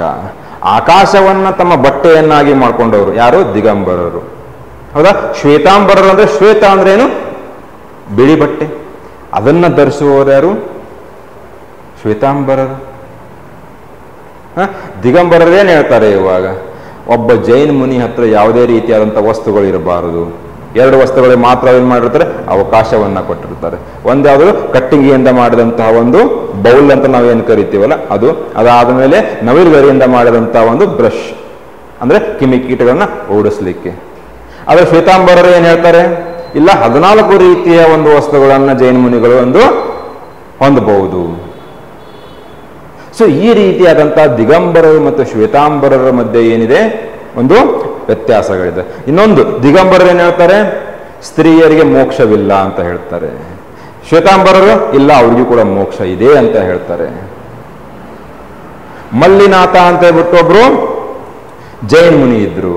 ಆಕಾಶವನ್ನ ತಮ್ಮ ಬಟ್ಟೆಯನ್ನಾಗಿ ಮಾಡ್ಕೊಂಡವರು ಯಾರು? ದಿಗಂಬರರು, ಹೌದಾ? ಶ್ವೇತಾಂಬರರು ಅಂದ್ರೆ, ಶ್ವೇತ ಅಂದ್ರೆ ಏನು? ಬಿಳಿ ಬಟ್ಟೆ, ಅದನ್ನ ಧರಿಸುವವರು ಯಾರು? ಶ್ವೇತಾಂಬರರು. ದಿಗಂಬರರು ಏನ್ ಹೇಳ್ತಾರೆ ಇವಾಗ? ಒಬ್ಬ ಜೈನ ಮುನಿ ಹತ್ರ ಯಾವುದೇ ರೀತಿಯಾದಂಥ ವಸ್ತುಗಳು ಇರಬಾರದು, ಎರಡು ವಸ್ತುಗಳಿಗೆ ಮಾತ್ರ ಏನ್ ಮಾಡಿರ್ತಾರೆ, ಅವಕಾಶವನ್ನ ಕೊಟ್ಟಿರ್ತಾರೆ. ಒಂದ್ಯಾವುದು ಕಟ್ಟಿಗೆಯಿಂದ ಮಾಡಿದಂತಹ ಒಂದು ಬೌಲ್ ಅಂತ ನಾವೇನು ಕರಿತೀವಲ್ಲ ಅದು, ಅದಾದ್ಮೇಲೆ ನವಿಲುಗರಿಯಿಂದ ಮಾಡಿದಂತಹ ಒಂದು ಬ್ರಷ್, ಅಂದ್ರೆ ಕ್ರಿಮಿಕೀಟಗಳನ್ನ ಓಡಿಸ್ಲಿಕ್ಕೆ. ಆದ್ರೆ ಶ್ವೇತಾಂಬರರು ಏನ್ ಹೇಳ್ತಾರೆ? ಇಲ್ಲ, 14 ರೀತಿಯ ಒಂದು ವಸ್ತುಗಳನ್ನ ಜೈನ ಮುನಿಗಳು ಒಂದು ಹೊಂದಬಹುದು. ಸೊ ಈ ರೀತಿಯಾದಂತಹ ದಿಗಂಬರರು ಮತ್ತು ಶ್ವೇತಾಂಬರರ ಮಧ್ಯೆ ಏನಿದೆ, ಒಂದು ವ್ಯತ್ಯಾಸಗಳಿದೆ. ಇನ್ನೊಂದು, ದಿಗಂಬರರು ಏನ್ ಹೇಳ್ತಾರೆ? ಸ್ತ್ರೀಯರಿಗೆ ಮೋಕ್ಷವಿಲ್ಲ ಅಂತ ಹೇಳ್ತಾರೆ. ಶ್ವೇತಾಂಬರರು ಇಲ್ಲ, ಅವ್ರಿಗೂ ಕೂಡ ಮೋಕ್ಷ ಇದೆ ಅಂತ ಹೇಳ್ತಾರೆ. ಮಲ್ಲಿನಾಥ ಅಂತ ಹೇಳ್ಬಿಟ್ಟು ಒಬ್ರು ಜೈನ ಮುನಿ ಇದ್ರು,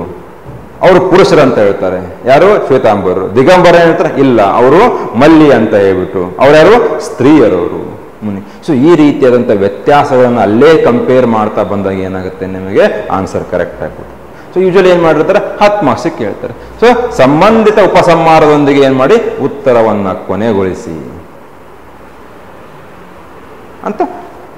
ಅವರು ಪುರುಷರು ಅಂತ ಹೇಳ್ತಾರೆ. ಯಾರು? ಶ್ವೇತಾಂಬರರು. ದಿಗಂಬರ ಏನ್ ಹೇಳ್ತಾರೆ? ಇಲ್ಲ, ಅವರು ಮಲ್ಲಿ ಅಂತ ಹೇಳ್ಬಿಟ್ಟು ಅವ್ರು ಯಾರು? ಸ್ತ್ರೀಯರವರು ಮುನಿ. ಸೊ ಈ ರೀತಿಯಾದಂಥ ವ್ಯತ್ಯಾಸಗಳನ್ನು ಅಲ್ಲೇ ಕಂಪೇರ್ ಮಾಡ್ತಾ ಬಂದಾಗ ಏನಾಗುತ್ತೆ, ನಿಮಗೆ ಆನ್ಸರ್ ಕರೆಕ್ಟ್ ಆಗ್ಬೋದು. ಸೊ ಯೂಶಲಿ ಏನ್ ಮಾಡಿರ್ತಾರೆ, 10 ಮಾರ್ಕ್ಸ್ ಕೇಳ್ತಾರೆ. ಸೊ ಸಂಬಂಧಿತ ಉಪಸಂಹಾರದೊಂದಿಗೆ ಏನ್ ಮಾಡಿ ಉತ್ತರವನ್ನ ಕೊನೆಗೊಳಿಸಿ ಅಂತ.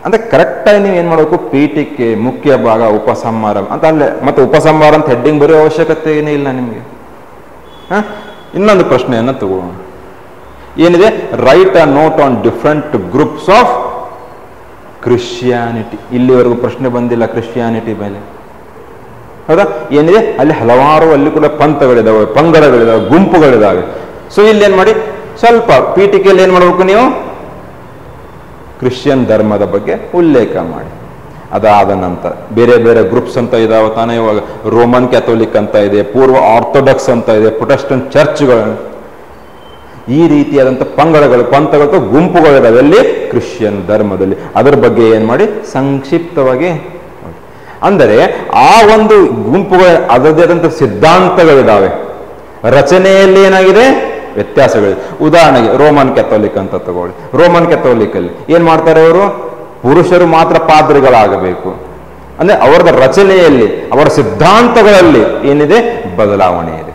ಅಂದ್ರೆ ಕರೆಕ್ಟಾಗಿ ನೀವು ಏನ್ ಮಾಡಬೇಕು, ಪೀಠಿಕೆ, ಮುಖ್ಯ ಭಾಗ, ಉಪಸಂಹಾರ ಅಂತ ಅಲ್ಲೇ, ಮತ್ತೆ ಉಪಸಂಹಾರ ಅಂತ ಹೆಡ್ಡಿಂಗ್ ಬರೆಯೋ ಅವಶ್ಯಕತೆ ಏನೇ ಇಲ್ಲ ನಿಮಗೆ. ಇನ್ನೊಂದು ಪ್ರಶ್ನೆಯನ್ನ ತಗೊಳ್ಳೋಣ. ಏನಿದೆ? Write a note on different groups of Christianity. ಇಲ್ಲಿವರೆಗೂ ಪ್ರಶ್ನೆ ಬಂದಿಲ್ಲ ಕ್ರಿಶ್ಚಿಯಾನಿಟಿ ಮೇಲೆ, ಹೌದಾ? ಏನಿದೆ ಅಲ್ಲಿ ಹಲವಾರು, ಅಲ್ಲಿ ಕೂಡ ಪಂಥಗಳಿದಾವೆ, ಪಂಗಡಗಳಿದಾವೆ, ಗುಂಪುಗಳಿದಾವೆ. ಸೊ ಇಲ್ಲಿ ಏನ್ ಮಾಡಿ, ಸ್ವಲ್ಪ ಪೀಠಿಕೆಯಲ್ಲಿ ಏನ್ ಮಾಡಬೇಕು ನೀವು, ಕ್ರಿಶ್ಚಿಯನ್ ಧರ್ಮದ ಬಗ್ಗೆ ಉಲ್ಲೇಖ ಮಾಡಿ. ಅದಾದ ನಂತರ ಬೇರೆ ಬೇರೆ ಗ್ರೂಪ್ಸ್ ಅಂತ ಇದಾವೆ ತಾನೇ. ಇವಾಗ ರೋಮನ್ ಕ್ಯಾಥೋಲಿಕ್ ಅಂತ ಇದೆ, ಪೂರ್ವ ಆರ್ಥೋಡಾಕ್ಸ್ ಅಂತ ಇದೆ, ಪ್ರೊಟೆಸ್ಟೆಂಟ್ ಚರ್ಚ್ಗಳು, ಈ ರೀತಿಯಾದಂಥ ಪಂಗಡಗಳು, ಪಂಥಗಳು, ಗುಂಪುಗಳಿದಾವೆ ಅಲ್ಲಿ ಕ್ರಿಶ್ಚಿಯನ್ ಧರ್ಮದಲ್ಲಿ. ಅದರ ಬಗ್ಗೆ ಏನ್ ಮಾಡಿ ಸಂಕ್ಷಿಪ್ತವಾಗಿ, ಅಂದರೆ ಆ ಒಂದು ಗುಂಪುಗಳ ಅದರದೇ ಆದಂಥ ಸಿದ್ಧಾಂತಗಳಿದಾವೆ, ರಚನೆಯಲ್ಲಿ ಏನಾಗಿದೆ ವ್ಯತ್ಯಾಸಗಳಿದೆ. ಉದಾಹರಣೆಗೆ ರೋಮನ್ ಕ್ಯಾಥೋಲಿಕ್ ಅಂತ ತಗೊಳ್ಳಿ. ರೋಮನ್ ಕ್ಯಾಥೋಲಿಕ್ ಅಲ್ಲಿ ಏನ್ ಮಾಡ್ತಾರೆ, ಅವರು ಪುರುಷರು ಮಾತ್ರ ಪಾದ್ರಿಗಳಾಗಬೇಕು, ಅಂದ್ರೆ ಅವರದ ರಚನೆಯಲ್ಲಿ, ಅವರ ಸಿದ್ಧಾಂತಗಳಲ್ಲಿ ಏನಿದೆ ಬದಲಾವಣೆ ಇದೆ.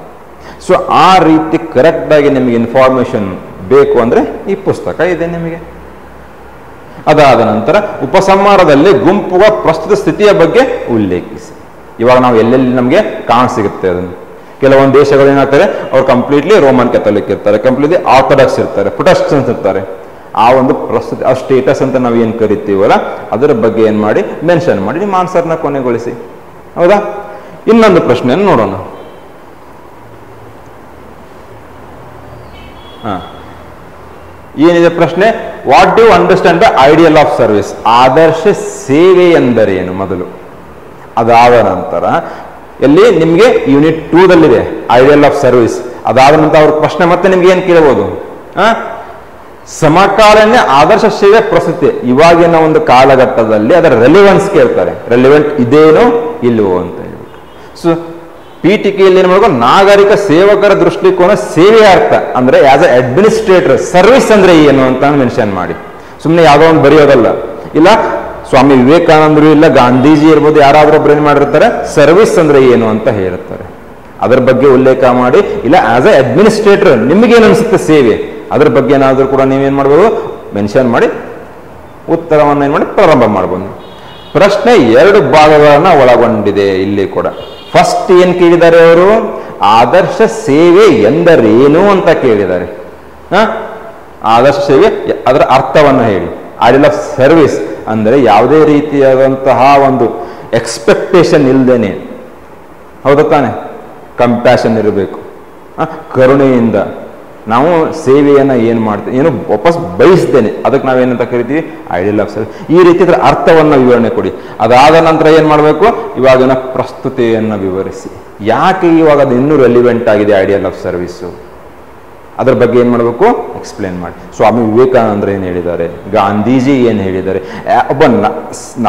ಸೊ ಆ ರೀತಿ ಕರೆಕ್ಟ್ ಆಗಿ ನಿಮಗೆ ಇನ್ಫಾರ್ಮೇಶನ್ ಬೇಕು ಅಂದ್ರೆ ಈ ಪುಸ್ತಕ ಇದೆ ನಿಮಗೆ. ಅದಾದ ನಂತರ ಉಪಸಂಹಾರದಲ್ಲಿ ಗುಂಪುಗಳ ಪ್ರಸ್ತುತ ಸ್ಥಿತಿಯ ಬಗ್ಗೆ ಉಲ್ಲೇಖಿಸಿ. ಇವಾಗ ನಾವು ಎಲ್ಲೆಲ್ಲಿ ನಮಗೆ ಕಾಣಸಿಗುತ್ತೆ ಅದನ್ನು. ಕೆಲವೊಂದು ದೇಶಗಳು ಏನಾಗ್ತಾರೆ, ಅವ್ರು ಕಂಪ್ಲೀಟ್ಲಿ ರೋಮನ್ ಕ್ಯಾಥೋಲಿಕ್ ಇರ್ತಾರೆ, ಕಂಪ್ಲೀಟ್ಲಿ ಆರ್ಥೋಡಾಕ್ಸ್ ಇರ್ತಾರೆ, ಪ್ರೊಟೆಸ್ಟೆಂಟ್ಸ್ ಇರ್ತಾರೆ. ಆ ಒಂದು ಪ್ರಸ್ತುತ, ಆ ಸ್ಟೇಟಸ್ ಅಂತ ನಾವು ಏನು ಕರಿತೀವಲ್ಲ ಅದರ ಬಗ್ಗೆ ಏನ್ ಮಾಡಿ ಮೆನ್ಷನ್ ಮಾಡಿ ನಿಮ್ಮ ಆನ್ಸರ್ನ ಕೊನೆಗೊಳಿಸಿ, ಹೌದಾ? ಇನ್ನೊಂದು ಪ್ರಶ್ನೆಯನ್ನು ನೋಡೋಣ. ಏನಿದೆ ಪ್ರಶ್ನೆ? What do you understand the ideal of service? ಆದರ್ಶ ಸೇವೆ ಎಂದರೇನು ಮೊದಲು. ಅದಾದ ನಂತರ ಎಲ್ಲಿ ನಿಮಗೆ ಯೂನಿಟ್ 2 ಐಡಿಯಲ್ ಆಫ್ ಸರ್ವಿಸ್. ಅದಾದ ನಂತರ ಅವ್ರ ಪ್ರಶ್ನೆ ಮತ್ತೆ ನಿಮ್ಗೆ ಏನ್ ಕೇಳಬಹುದು, ಸಮಕಾಲೀನ ಆದರ್ಶ ಸೇವೆ ಪ್ರಸ್ತುತಿ, ಇವಾಗಿನ ಒಂದು ಕಾಲಘಟ್ಟದಲ್ಲಿ ಅದರ ರೆಲಿವೆನ್ಸ್ ಕೇಳ್ತಾರೆ. ರೆಲಿವೆಂಟ್ ಇದೇನೋ ಇಲ್ವೋ ಅಂತ ಹೇಳ್ಬಿಟ್ಟು. ಸೊ ಪೀಠಿಕೆಯಲ್ಲಿ ಏನ್ ಮಾಡಬೇಕು, ನಾಗರಿಕ ಸೇವಕರ ದೃಷ್ಟಿಕೋನ ಸೇವೆಯ ಅರ್ಥ ಅಂದ್ರೆ ಆಸ್ ಅ ಅಡ್ಮಿನಿಸ್ಟ್ರೇಟರ್ ಸರ್ವಿಸ್ ಅಂದ್ರೆ ಏನು ಅಂತ ಮೆನ್ಷನ್ ಮಾಡಿ. ಸುಮ್ಮನೆ ಯಾವುದೋ ಒಂದು ಬರೆಯೋದಲ್ಲ. ಇಲ್ಲ ಸ್ವಾಮಿ ವಿವೇಕಾನಂದರು, ಇಲ್ಲ ಗಾಂಧೀಜಿ ಇರ್ಬೋದು, ಯಾರಾದ್ರೂ ಒಬ್ರು ಏನ್ ಮಾಡಿರ್ತಾರೆ, ಸರ್ವಿಸ್ ಅಂದ್ರೆ ಏನು ಅಂತ ಹೇಳ್ತಾರೆ. ಅದರ ಬಗ್ಗೆ ಉಲ್ಲೇಖ ಮಾಡಿ. ಇಲ್ಲ ಆಸ್ ಅ ಅಡ್ಮಿನಿಸ್ಟ್ರೇಟರ್ ನಿಮಗೇನು ಅನ್ಸುತ್ತೆ ಸೇವೆ, ಅದ್ರ ಬಗ್ಗೆ ಏನಾದ್ರೂ ಕೂಡ ನೀವೇನ್ ಮಾಡ್ಬೋದು ಮೆನ್ಷನ್ ಮಾಡಿ ಉತ್ತರವನ್ನು ಏನ್ ಮಾಡಿ ಪ್ರಾರಂಭ ಮಾಡ್ಬೋದು. ಪ್ರಶ್ನೆ 2 ಭಾಗಗಳನ್ನ ಒಳಗೊಂಡಿದೆ ಇಲ್ಲಿ ಕೂಡ. ಫಸ್ಟ್ ಏನ್ ಕೇಳಿದ್ದಾರೆ ಅವರು, ಆದರ್ಶ ಸೇವೆ ಎಂದರೇನು ಅಂತ ಕೇಳಿದ್ದಾರೆ. ಆದರ್ಶ ಸೇವೆ ಅದರ ಅರ್ಥವನ್ನು ಹೇಳಿ. ಐಡಿಯಲ್ ಆಫ್ ಸರ್ವಿಸ್ ಅಂದರೆ ಯಾವುದೇ ರೀತಿಯಾದಂತಹ ಒಂದು ಎಕ್ಸ್ಪೆಕ್ಟೇಷನ್ ಇಲ್ದೇನೆ, ಹೌದಾ ತಾನೆ, ಕಂಪ್ಯಾಷನ್ ಇರಬೇಕು, ಕರುಣೆಯಿಂದ ನಾವು ಸೇವೆಯನ್ನು ಏನು ಮಾಡ್ತೀವಿ, ಏನು ವಾಪಸ್ ಬಯಸ್ತೇನೆ, ಅದಕ್ಕೆ ನಾವೇನಂತ ಕರಿತೀವಿ ಐಡಿಯಲ್ ಆಫ್ ಸರ್ವಿಸ್. ಈ ರೀತಿ ಅದರ ಅರ್ಥವನ್ನು ವಿವರಣೆ ಕೊಡಿ. ಅದಾದ ನಂತರ ಏನು ಮಾಡಬೇಕು, ಇವಾಗಿನ ಪ್ರಸ್ತುತೆಯನ್ನು ವಿವರಿಸಿ. ಯಾಕೆ ಇವಾಗ ಅದು ಇನ್ನೂ ರೆಲಿವೆಂಟ್ ಆಗಿದೆ ಐಡಿಯಲ್ ಆಫ್ ಸರ್ವಿಸು, ಅದರ ಬಗ್ಗೆ ಏನು ಮಾಡಬೇಕು, ಎಕ್ಸ್ಪ್ಲೇನ್ ಮಾಡಿ. ಸ್ವಾಮಿ ವಿವೇಕಾನಂದರು ಏನು ಹೇಳಿದ್ದಾರೆ, ಗಾಂಧೀಜಿ ಏನು ಹೇಳಿದ್ದಾರೆ, ಒಬ್ಬ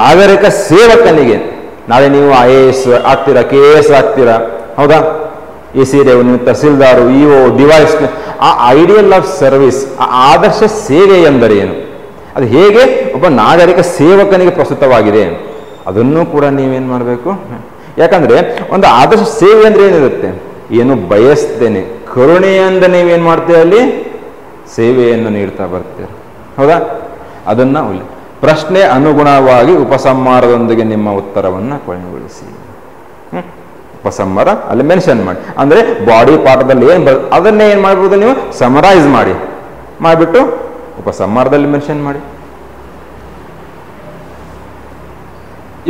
ನಾಗರಿಕ ಸೇವಕನಿಗೆ, ನಾಳೆ ನೀವು IAS ಆಗ್ತೀರಾ, KS ಆಗ್ತೀರಾ, ಹೌದಾ, AC revenue, tahsildar, EO, device, ಆ ಐಡಿಯಲ್ ಆಫ್ ಸರ್ವಿಸ್, ಆ ಆದರ್ಶ ಸೇವೆ ಎಂದರೆ ಏನು, ಅದು ಹೇಗೆ ಒಬ್ಬ ನಾಗರಿಕ ಸೇವಕನಿಗೆ ಪ್ರಸ್ತುತವಾಗಿದೆ, ಅದನ್ನು ಕೂಡ ನೀವೇನು ಮಾಡಬೇಕು. ಯಾಕಂದ್ರೆ ಒಂದು ಆದರ್ಶ ಸೇವೆ ಅಂದ್ರೆ ಏನಿರುತ್ತೆ, ಏನು ಬಯಸ್ತೇನೆ, ಕರುಣೆಯಿಂದ ನೀವೇನು ಮಾಡ್ತೀರಿ, ಅಲ್ಲಿ ಸೇವೆಯನ್ನು ನೀಡ್ತಾ ಬರ್ತೀರಿ, ಹೌದಾ, ಅದನ್ನ ಪ್ರಶ್ನೆ ಅನುಗುಣವಾಗಿ ಉಪಸಂಹಾರದೊಂದಿಗೆ ನಿಮ್ಮ ಉತ್ತರವನ್ನು ಕೊನೆಗೊಳಿಸಿ. ಉಪಸಂಹಾರ ಅಲ್ಲಿ ಮೆನ್ಷನ್ ಮಾಡಿ, ಅಂದ್ರೆ ಬಾಡಿ ಪಾಠದಲ್ಲಿ ಏನು ಅದನ್ನೇ ಏನು ಮಾಡ್ಬೋದು, ನೀವು ಸಮರೈಸ್ ಮಾಡಿಬಿಟ್ಟು ಉಪಸಂಹಾರದಲ್ಲಿ ಮೆನ್ಷನ್ ಮಾಡಿ.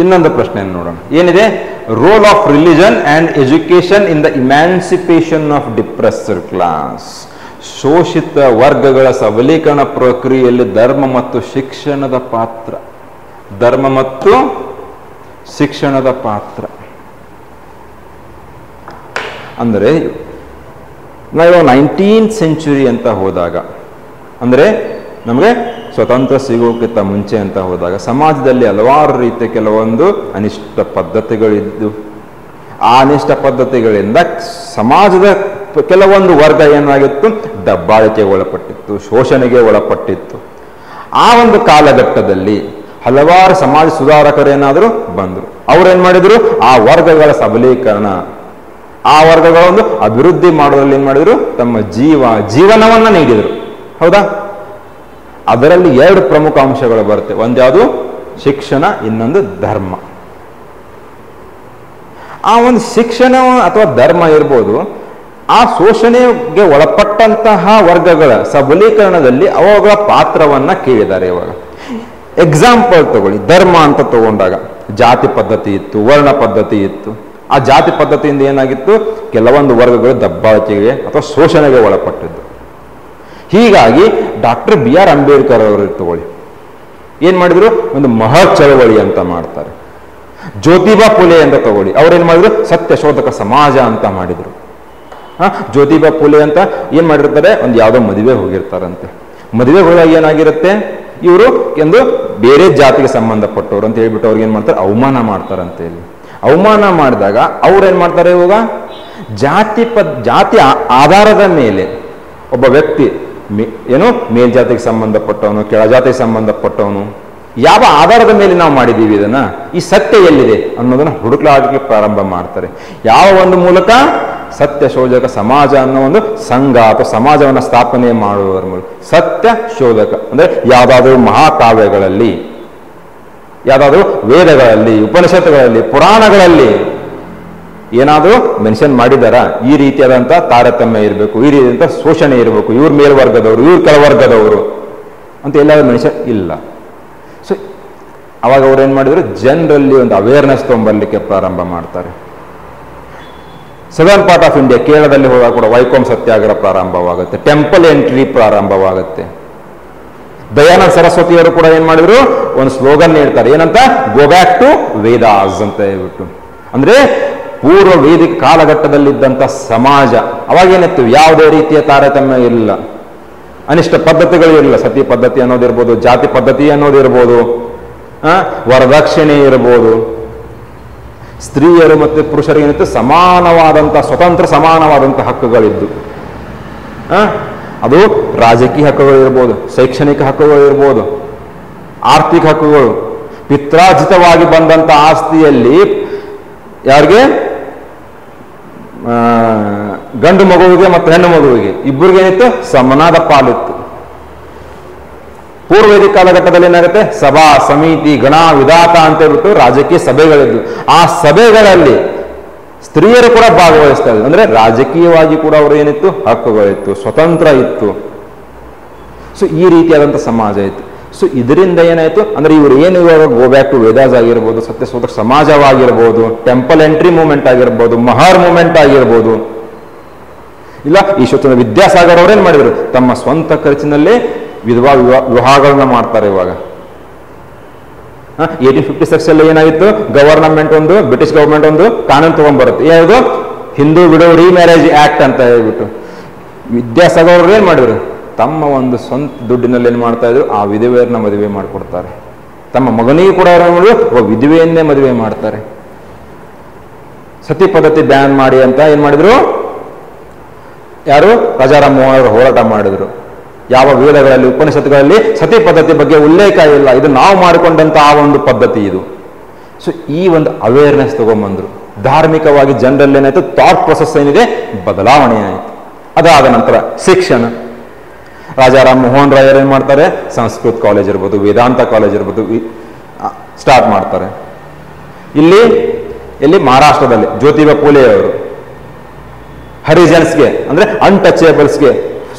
ಇನ್ನೊಂದು ಪ್ರಶ್ನೆಯನ್ನು ನೋಡೋಣ, ಏನಿದೆ, role of religion and education in the emancipation of depressed class. ಶೋಷಿತ ವರ್ಗಗಳ ಸಬಲೀಕರಣ ಪ್ರಕ್ರಿಯೆಯಲ್ಲಿ ಧರ್ಮ ಮತ್ತು ಶಿಕ್ಷಣದ ಪಾತ್ರ. ಧರ್ಮ ಮತ್ತು ಶಿಕ್ಷಣದ ಪಾತ್ರ ಅಂದರೆ ನಾವು 19th ಸೆಂಚುರಿ ಅಂತ ಹೋದಾಗ, ಅಂದರೆ ನಮಗೆ ಸ್ವತಂತ್ರ ಸಿಗೋಕ್ಕಿಂತ ಮುಂಚೆ ಅಂತ ಹೋದಾಗ ಸಮಾಜದಲ್ಲಿ ಹಲವಾರು ರೀತಿಯ ಕೆಲವೊಂದು ಅನಿಷ್ಟ ಪದ್ಧತಿಗಳಿದ್ದು, ಆ ಅನಿಷ್ಟ ಪದ್ಧತಿಗಳಿಂದ ಸಮಾಜದ ಕೆಲವೊಂದು ವರ್ಗ ಏನಾಗಿತ್ತು, ದಬ್ಬಾಳಿಕೆಗೆ ಒಳಪಟ್ಟಿತ್ತು, ಶೋಷಣೆಗೆ ಒಳಪಟ್ಟಿತ್ತು. ಆ ಒಂದು ಕಾಲಘಟ್ಟದಲ್ಲಿ ಹಲವಾರು ಸಮಾಜ ಸುಧಾರಕರೇನಾದರೂ ಬಂದರು. ಅವ್ರೇನ್ ಮಾಡಿದ್ರು, ಆ ವರ್ಗಗಳ ಸಬಲೀಕರಣ, ಆ ವರ್ಗಗಳ ಒಂದು ಅಭಿವೃದ್ಧಿ ಮಾಡೋದ್ರಲ್ಲಿ ಏನ್ ಮಾಡಿದ್ರು, ತಮ್ಮ ಜೀವನವನ್ನ ನೀಡಿದರು, ಹೌದಾ. ಅದರಲ್ಲಿ 2 ಪ್ರಮುಖ ಅಂಶಗಳು ಬರುತ್ತೆ, ಒಂದ್ಯಾವುದು ಶಿಕ್ಷಣ, ಇನ್ನೊಂದು ಧರ್ಮ. ಆ ಒಂದು ಶಿಕ್ಷಣ ಅಥವಾ ಧರ್ಮ ಇರ್ಬೋದು, ಆ ಶೋಷಣೆಗೆ ಒಳಪಟ್ಟಂತಹ ವರ್ಗಗಳ ಸಬಲೀಕರಣದಲ್ಲಿ ಅವುಗಳ ಪಾತ್ರವನ್ನ ಕೇಳಿದ್ದಾರೆ. ಇವಾಗ ಎಕ್ಸಾಂಪಲ್ ತಗೊಳ್ಳಿ, ಧರ್ಮ ಅಂತ ತಗೊಂಡಾಗ ಜಾತಿ ಪದ್ಧತಿ ಇತ್ತು, ವರ್ಣ ಪದ್ಧತಿ ಇತ್ತು. ಆ ಜಾತಿ ಪದ್ಧತಿಯಿಂದ ಏನಾಗಿತ್ತು, ಕೆಲವೊಂದು ವರ್ಗಗಳು ದಬ್ಬಾಳಿಕೆಗೆ ಅಥವಾ ಶೋಷಣೆಗೆ ಒಳಪಟ್ಟಿದ್ದು. ಹೀಗಾಗಿ ಡಾಕ್ಟರ್ BR ಅಂಬೇಡ್ಕರ್ ಅವರು ತಗೊಳ್ಳಿ, ಏನ್ ಮಾಡಿದ್ರು, ಒಂದು ಮಹತ್ ಚಳವಳಿ ಅಂತ ಮಾಡ್ತಾರೆ. ಜ್ಯೋತಿಬಾ ಫುಲೆ ಅಂತ ತಗೊಳ್ಳಿ, ಅವ್ರೇನ್ ಮಾಡಿದ್ರು, ಸತ್ಯಶೋಧಕ ಸಮಾಜ ಅಂತ ಮಾಡಿದ್ರು. ಜ್ಯೋತಿಬಾ ಫುಲೆ ಅಂತ ಏನ್ ಮಾಡಿರ್ತಾರೆ, ಒಂದು ಯಾವುದೋ ಮದುವೆ ಹೋಗಿರ್ತಾರಂತೆ. ಮದುವೆ ಹೋದಾಗ ಏನಾಗಿರುತ್ತೆ, ಇವರು ಒಂದು ಬೇರೆ ಜಾತಿಗೆ ಸಂಬಂಧಪಟ್ಟವರು ಅಂತ ಹೇಳ್ಬಿಟ್ಟು ಅವ್ರಿಗೆ ಏನ್ ಮಾಡ್ತಾರೆ, ಅವಮಾನ ಮಾಡ್ತಾರಂತೆ. ಇಲ್ಲಿ ಅವಮಾನ ಮಾಡಿದಾಗ ಅವ್ರೇನ್ ಮಾಡ್ತಾರೆ, ಇವಾಗ ಜಾತಿ ಆಧಾರದ ಮೇಲೆ ಒಬ್ಬ ವ್ಯಕ್ತಿ ಏನು ಮೇಲ್ಜಾತಿಗೆ ಸಂಬಂಧಪಟ್ಟವನು, ಕೆಳಜಾತಿಗೆ ಸಂಬಂಧಪಟ್ಟವನು, ಯಾವ ಆಧಾರದ ಮೇಲೆ ನಾವು ಮಾಡಿದ್ದೀವಿ ಇದನ್ನ, ಈ ಸತ್ಯ ಎಲ್ಲಿದೆ ಅನ್ನೋದನ್ನ ಹುಡುಕಲಾಟಕ್ಕೆ ಪ್ರಾರಂಭ ಮಾಡ್ತಾರೆ. ಯಾವ ಒಂದು ಮೂಲಕ, ಸತ್ಯ ಶೋಧಕ ಸಮಾಜ ಅನ್ನೋ ಒಂದು ಸಂಘ ಅಥವಾ ಸಮಾಜವನ್ನು ಸ್ಥಾಪನೆ ಮಾಡುವುದರ ಮೂಲಕ. ಸತ್ಯ ಶೋಧಕ ಅಂದ್ರೆ ಯಾವುದಾದ್ರೂ ಮಹಾಕಾವ್ಯಗಳಲ್ಲಿ, ಯಾವುದಾದ್ರೂ ವೇದಗಳಲ್ಲಿ, ಉಪನಿಷತ್ತುಗಳಲ್ಲಿ, ಪುರಾಣಗಳಲ್ಲಿ ಏನಾದರೂ ಮೆನ್ಷನ್ ಮಾಡಿದಾರ, ಈ ರೀತಿಯಾದಂಥ ತಾರತಮ್ಯ ಇರಬೇಕು, ಈ ರೀತಿಯಾದಂಥ ಶೋಷಣೆ ಇರಬೇಕು, ಇವ್ರ ಮೇಲ್ವರ್ಗದವರು, ಇವ್ರ ಕೆಳವರ್ಗದವರು ಅಂತ ಎಲ್ಲಾದ್ರೂ ಮೆನ್ಷನ್ ಇಲ್ಲ. ಸೊ ಅವಾಗ ಅವ್ರು ಏನು ಮಾಡಿದ್ರು, ಜನರಲ್ಲಿ ಒಂದು ಅವೇರ್ನೆಸ್ ತೊಗೊಂಬರ್ಲಿಕ್ಕೆ ಪ್ರಾರಂಭ ಮಾಡ್ತಾರೆ. ಸದರ್ನ್ ಪಾರ್ಟ್ ಆಫ್ ಇಂಡಿಯಾ, ಕೇರಳದಲ್ಲಿ ಹೋದಾಗ ಕೂಡ ವೈಕೋಮ್ ಸತ್ಯಾಗ್ರಹ ಪ್ರಾರಂಭವಾಗುತ್ತೆ, ಟೆಂಪಲ್ ಎಂಟ್ರಿ ಪ್ರಾರಂಭವಾಗುತ್ತೆ. ದಯಾನಂದ ಸರಸ್ವತಿಯವರು ಕೂಡ ಏನ್ ಮಾಡಿದ್ರು, ಒಂದು ಸ್ಲೋಗನ್ ಹೇಳ್ತಾರೆ, ಏನಂತ, ಗೋ ಬ್ಯಾಕ್ ಟು ವೇದಾಸ್ ಅಂತ ಹೇಳ್ಬಿಟ್ಟು. ಅಂದ್ರೆ ಪೂರ್ವ ವೇದಿಕ ಕಾಲಘಟ್ಟದಲ್ಲಿದ್ದಂಥ ಸಮಾಜ, ಅವಾಗೇನಿತ್ತು, ಯಾವುದೇ ರೀತಿಯ ತಾರತಮ್ಯ ಇರಲಿಲ್ಲ, ಅನಿಷ್ಟ ಪದ್ಧತಿಗಳು ಇರಲಿಲ್ಲ. ಸತಿ ಪದ್ಧತಿ ಅನ್ನೋದಿರ್ಬೋದು, ಜಾತಿ ಪದ್ಧತಿ ಅನ್ನೋದಿರ್ಬೋದು, ವರದಕ್ಷಿಣೆ ಇರ್ಬೋದು, ಸ್ತ್ರೀಯರು ಮತ್ತು ಪುರುಷರಿಗೆ ಏನಿತ್ತು, ಸಮಾನವಾದಂಥ ಸ್ವತಂತ್ರ ಸಮಾನವಾದಂಥ ಹಕ್ಕುಗಳಿದ್ದು. ಅದು ರಾಜಕೀಯ ಹಕ್ಕುಗಳು ಇರ್ಬೋದು, ಶೈಕ್ಷಣಿಕ ಹಕ್ಕುಗಳು ಇರ್ಬೋದು, ಆರ್ಥಿಕ ಹಕ್ಕುಗಳು. ಪಿತ್ರಾರ್ಜಿತವಾಗಿ ಬಂದಂಥ ಆಸ್ತಿಯಲ್ಲಿ ಯಾರಿಗೆ, ಗಂಡು ಮಗುವಿಗೆ ಮತ್ತು ಹೆಣ್ಣು ಮಗುವಿಗೆ ಇಬ್ಬರಿಗೆ ಏನಿತ್ತು, ಸಮನಾದ ಪಾಲಿತ್ತು. ಪೂರ್ವವೇದಿಕ ಕಾಲಘಟ್ಟದಲ್ಲಿ ಏನಾಗುತ್ತೆ, ಸಭಾ ಸಮಿತಿ ಗಣ ವಿಧಾತ ಅಂತ ಹೇಳ್ಬಿಟ್ಟು ರಾಜಕೀಯ ಸಭೆಗಳಿದ್ದು. ಆ ಸಭೆಗಳಲ್ಲಿ ಸ್ತ್ರೀಯರು ಕೂಡ ಭಾಗವಹಿಸ್ತಾ ಇದ್ರು. ಅಂದ್ರೆ ರಾಜಕೀಯವಾಗಿ ಕೂಡ ಅವರು ಏನಿತ್ತು, ಹಕ್ಕುಗಳಿತ್ತು, ಸ್ವತಂತ್ರ ಇತ್ತು. ಸೊ ಈ ರೀತಿಯಾದಂಥ ಸಮಾಜ ಇತ್ತು. ಸೊ ಇದರಿಂದ ಏನಾಯ್ತು ಅಂದ್ರೆ, ಇವರು ಏನು ಇವಾಗ ಗೋ ಬ್ಯಾಕ್ ಟು ವೇದಾಸ್ ಆಗಿರ್ಬೋದು, ಸತ್ಯಶೋಧಕ ಸಮಾಜವಾಗಿರ್ಬೋದು, ಟೆಂಪಲ್ ಎಂಟ್ರಿ ಮೂವ್ಮೆಂಟ್ ಆಗಿರ್ಬೋದು, ಮಹರ್ ಮೂವ್ಮೆಂಟ್ ಆಗಿರ್ಬೋದು, ಇಲ್ಲ ಈಶ್ವರಚಂದ್ರ ವಿದ್ಯಾಸಾಗರ್ ಅವರೇನ್ ಮಾಡಿದ್ರು, ತಮ್ಮ ಸ್ವಂತ ಖರ್ಚಿನಲ್ಲಿ ವಿವಾಹಗಳನ್ನ ಮಾಡ್ತಾರೆ. ಇವಾಗ 1856 ಅಲ್ಲಿ ಏನಾಗಿತ್ತು, ಗವರ್ನಮೆಂಟ್ ಒಂದು, ಬ್ರಿಟಿಷ್ ಗವರ್ಮೆಂಟ್ ಒಂದು ಕಾನೂನು ತಗೊಂಡ್ಬರುತ್ತೆ, ಯಾವುದು ಹಿಂದೂ ವಿಡೋ ರಿಮ್ಯಾರೇಜ್ ಆಕ್ಟ್ ಅಂತ ಹೇಳ್ಬಿಟ್ಟು. ವಿದ್ಯಾಸಾಗರ್ ಅವರು ಏನ್ ಮಾಡಿದ್ರು, ತಮ್ಮ ಒಂದು ಸ್ವಂತ ದುಡ್ಡಿನಲ್ಲಿ ಏನ್ ಮಾಡ್ತಾ ಇದ್ರು, ಆ ವಿಧವೆಯರನ್ನ ಮದುವೆ ಮಾಡಿಕೊಡ್ತಾರೆ. ತಮ್ಮ ಮಗನಿಗೆ ಕೂಡ ವಿಧವೆಯನ್ನೇ ಮದುವೆ ಮಾಡ್ತಾರೆ. ಸತಿ ಪದ್ಧತಿ ಬ್ಯಾನ್ ಮಾಡಿ ಅಂತ ಏನ್ ಮಾಡಿದ್ರು, ಯಾರು ರಾಜಾರಾಮ್ ಮೋಹನ್ ಅವರು ಹೋರಾಟ ಮಾಡಿದ್ರು. ಯಾವ ವೇದಗಳಲ್ಲಿ ಉಪನಿಷತ್ತುಗಳಲ್ಲಿ ಸತಿ ಪದ್ಧತಿ ಬಗ್ಗೆ ಉಲ್ಲೇಖ ಇಲ್ಲ, ಇದು ನಾವು ಮಾಡಿಕೊಂಡಂತ ಆ ಒಂದು ಪದ್ಧತಿ ಇದು. ಸೊ ಈ ಒಂದು ಅವೇರ್ನೆಸ್ ತಗೊಂಡ್ಬಂದ್ರು. ಧಾರ್ಮಿಕವಾಗಿ ಜನರಲ್ಲಿ ಏನಾಯ್ತು, ಥಾಟ್ ಪ್ರೊಸೆಸ್ ಏನಿದೆ ಬದಲಾವಣೆ ಆಯಿತು. ಅದಾದ ನಂತರ ಶಿಕ್ಷಣ, ರಾಜಾರಾಮ್ ಮೋಹನ್ ರಾಯ್ ಏನ್ ಮಾಡ್ತಾರೆ, ಸಂಸ್ಕೃತ ಕಾಲೇಜ್ ಇರ್ಬೋದು, ವೇದಾಂತ ಕಾಲೇಜ್ ಇರ್ಬೋದು ಸ್ಟಾರ್ಟ್ ಮಾಡ್ತಾರೆ. ಇಲ್ಲಿ ಮಹಾರಾಷ್ಟ್ರದಲ್ಲಿ ಜ್ಯೋತಿಬಾ ಫುಲೆ ಅವರು ಹರಿಜನ್ಸ್ಗೆ ಅಂದ್ರೆ ಅನ್ಟಚೇಬಲ್ಸ್ಗೆ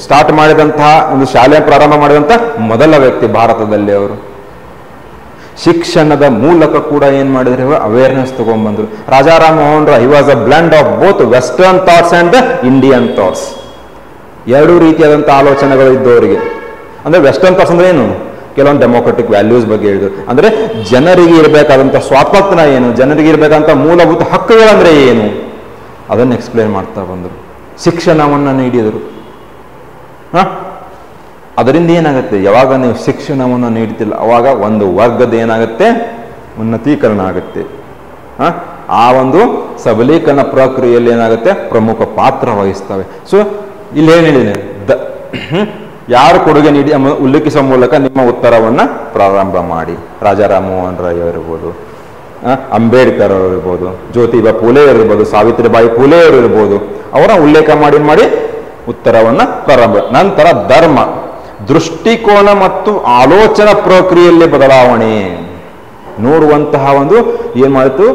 ಸ್ಟಾರ್ಟ್ ಮಾಡಿದಂತಹ ಒಂದು ಶಾಲೆ ಪ್ರಾರಂಭ ಮಾಡಿದಂತಹ ಮೊದಲ ವ್ಯಕ್ತಿ ಭಾರತದಲ್ಲಿ ಅವರು. ಶಿಕ್ಷಣದ ಮೂಲಕ ಕೂಡ ಏನ್ ಮಾಡಿದ್ರೆ ಅವೇರ್ನೆಸ್ ತಗೊಂಡ್ಬಂದ್ರು. Rajaram Mohan Roy he was a blend of both western thoughts and Indian thoughts. ಎರಡೂ ರೀತಿಯಾದಂತಹ ಆಲೋಚನೆಗಳು ಇದ್ದವರಿಗೆ. ಅಂದ್ರೆ ವೆಸ್ಟರ್ನ್ ಥಾಟ್ಸ್ ಅಂದ್ರೆ ಏನು, ಕೆಲವೊಂದು ಡೆಮೋಕ್ರೆಟಿಕ್ ವ್ಯಾಲ್ಯೂಸ್ ಬಗ್ಗೆ ಹೇಳಿದ್ರು. ಅಂದ್ರೆ ಜನರಿಗೆ ಇರಬೇಕಾದಂತ ಸ್ವಾತಂತ್ರ್ಯ ಏನು, ಜನರಿಗೆ ಇರಬೇಕಂತ ಮೂಲಭೂತ ಹಕ್ಕುಗಳಂದ್ರೆ ಏನು, ಅದನ್ನು ಎಕ್ಸ್ಪ್ಲೇನ್ ಮಾಡ್ತಾ ಬಂದರು. ಶಿಕ್ಷಣವನ್ನ ನೀಡಿದರು. ಅದರಿಂದ ಏನಾಗುತ್ತೆ, ಯಾವಾಗ ನೀವು ಶಿಕ್ಷಣವನ್ನು ನೀಡ್ತಿಲ್ಲ ಅವಾಗ ಒಂದು ವರ್ಗದ ಏನಾಗುತ್ತೆ, ಉನ್ನತೀಕರಣ ಆಗುತ್ತೆ. ಆ ಒಂದು ಸಬಲೀಕರಣ ಪ್ರಕ್ರಿಯೆಯಲ್ಲಿ ಏನಾಗುತ್ತೆ, ಪ್ರಮುಖ ಪಾತ್ರ ವಹಿಸ್ತವೆ. ಸೊ ಇಲ್ಲಿ ಏನ್ ಹೇಳಿದೆ, ಯಾರು ಕೊಡುಗೆ ನೀಡಿ ಉಲ್ಲೇಖಿಸುವ ಮೂಲಕ ನಿಮ್ಮ ಉತ್ತರವನ್ನ ಪ್ರಾರಂಭ ಮಾಡಿ. ರಾಜಾರಾಮ್ ಮೋಹನ್ ರಾಯ್ ಅವರಿರ್ಬೋದು, ಅಂಬೇಡ್ಕರ್ ಅವರು ಇರ್ಬೋದು, ಜ್ಯೋತಿಬಾ ಫುಲೆ ಇರ್ಬೋದು, ಸಾವಿತ್ರಿಬಾಯಿ ಫುಲೆ ಅವರು ಇರ್ಬೋದು, ಅವರ ಉಲ್ಲೇಖ ಮಾಡಿ ಉತ್ತರವನ್ನ ಪ್ರಾರಂಭ. ನಂತರ ಧರ್ಮ, ದೃಷ್ಟಿಕೋನ ಮತ್ತು ಆಲೋಚನಾ ಪ್ರಕ್ರಿಯೆಯಲ್ಲಿ ಬದಲಾವಣೆ ನೋಡುವಂತಹ ಒಂದು ಏನ್ ಮಾಡಿತು,